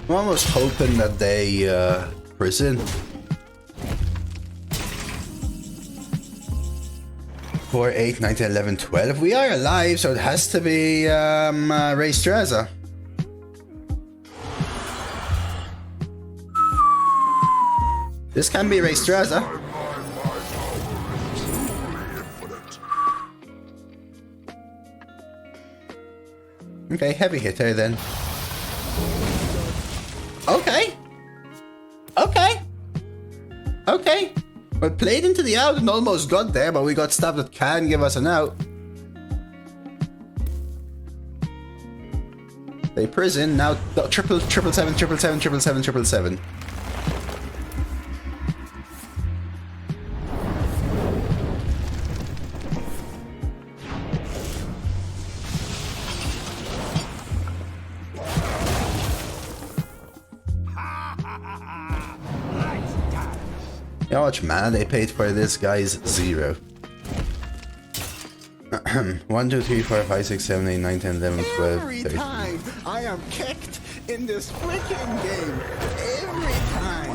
I'm almost hoping that they prison. 4, 8, 9, 10, 11, 12. We are alive, so it has to be Raystraza. This can be Raystraza. Okay, heavy hitter then. Okay. Okay. Okay. We played into the out and almost got there, but we got stuff that can give us an out. They prison now. Triple seven. You know how much mana they paid for this, guys? 0. 1, 2, 3, 4, 5, 6, 7, 8, 9, 10, 11, 12, Every 13. time I am kicked in this freaking game. Every time.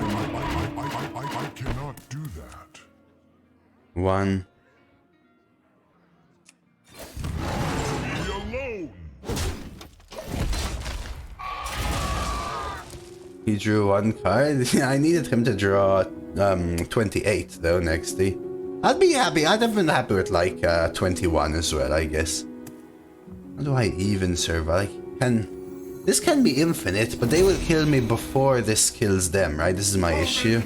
I cannot do that. 1. Be alone. He drew 1 card. I needed him to draw 28 though next day. I'd be happy. I'd have been happy with like 21 as well, I guess. How do I even survive? This can be infinite, but they will kill me before this kills them, right? This is my issue.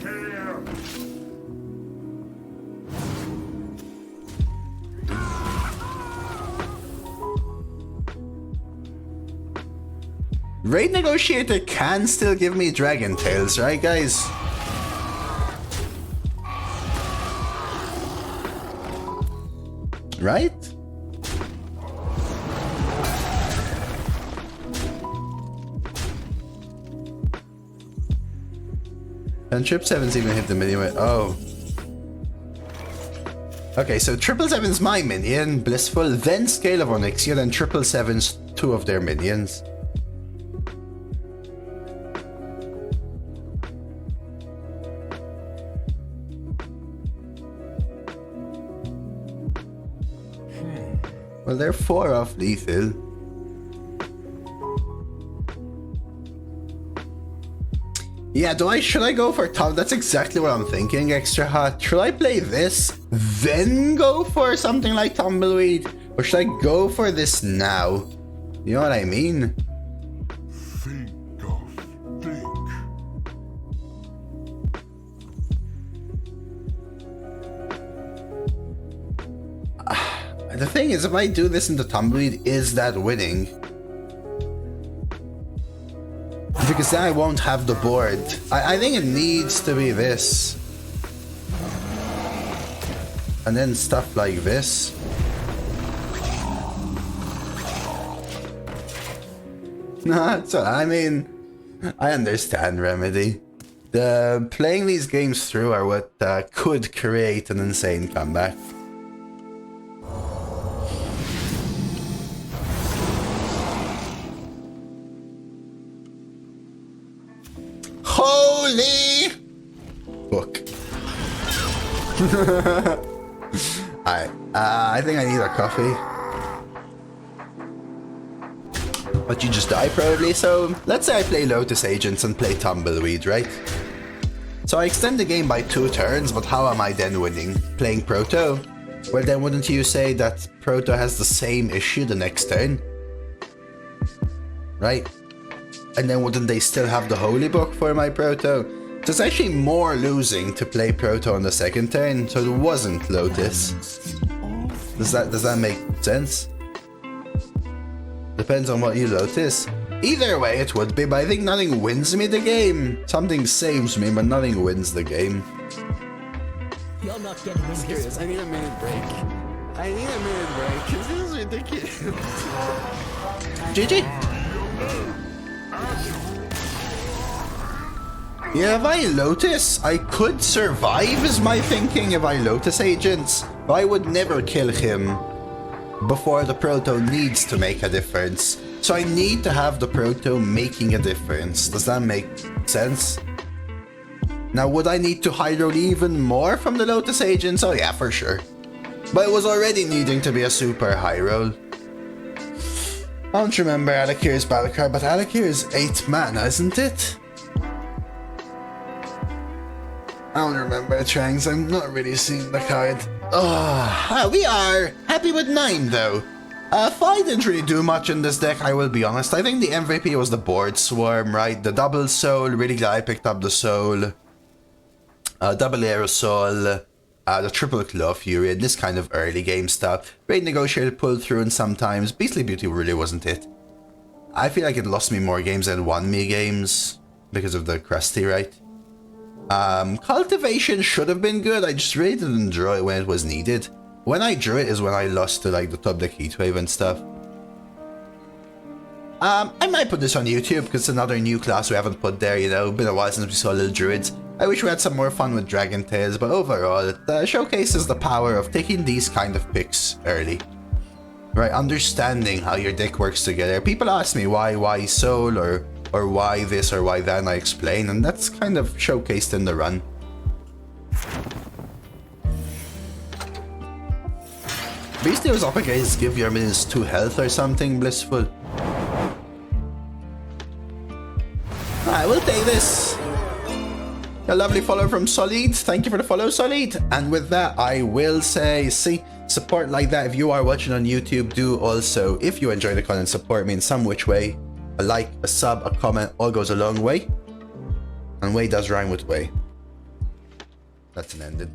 Raid Negotiator can still give me Dragon Tails, right guys? Right? And Trip 7's even hit the minion. Oh. Okay, so 777's my minion, Blissful, then Scale of Onyxia, then 777's 2 of their minions. Well, they're 4 off lethal. Yeah, should I go for top? That's exactly what I'm thinking, Extra Hot. Should I play this, then go for something like Tumbleweed? Or should I go for this now? You know what I mean? Think. The thing is, if I do this into Tumbleweed, is that winning? Because then I won't have the board. I think it needs to be this. And then stuff like this. Nah, so I mean, I understand Remedy. Playing these games through are what could create an insane comeback. Holy book. Alright, I think I need a coffee. But you just die probably, so let's say I play Lotus Agents and play Tumbleweed, right? So I extend the game by 2 turns, but how am I then winning? Playing Proto? Well then wouldn't you say that Proto has the same issue the next turn? Right? And then wouldn't they still have the Holy Book for my Proto? So it's actually more losing to play Proto on the second turn, so it wasn't Lotus. Does that make sense? Depends on what you Lotus. Either way it would be, but I think nothing wins me the game. Something saves me, but nothing wins the game. You're not getting in serious. I need a minute break. This is ridiculous. GG. Yeah, if I Lotus, I could survive is my thinking if I Lotus Agents. But I would never kill him before the Proto needs to make a difference. So I need to have the Proto making a difference. Does that make sense? Now, would I need to high roll even more from the Lotus Agents? Oh yeah, for sure. But it was already needing to be a super high roll. I don't remember Alakir's battle card, but Alakir is 8 mana, isn't it? I don't remember Trangs. I'm not really seeing the card. Oh, we are happy with 9 though. 5 didn't really do much in this deck, I will be honest. I think the MVP was the board swarm, right? The double soul, really glad I picked up the soul. Double aerosol, the triple claw fury, and this kind of early game stuff. Great negotiator pulled through, and sometimes Beastly Beauty really wasn't it. I feel like it lost me more games than won me games because of the crusty, right? Cultivation should have been good. I just really didn't draw it when it was needed. When I drew it is when I lost to like the top deck Heatwave and stuff. I might put this on YouTube because it's another new class we haven't put there, you know. Been a while since we saw little druids. I wish we had some more fun with Dragon Tales, but overall it showcases the power of taking these kind of picks early. Right, understanding how your deck works together. People ask me why soul or why this or why that, and I explain, and that's kind of showcased in the run. Beastie was up against give your minions 2 health or something blissful. I will take this. A lovely follow from Solid. Thank you for the follow, Solid. And with that, I will say, see, support like that. If you are watching on YouTube, do also, if you enjoy the content, support me in some which way. A like, a sub, a comment, all goes a long way. And way does rhyme with way. That's an ending.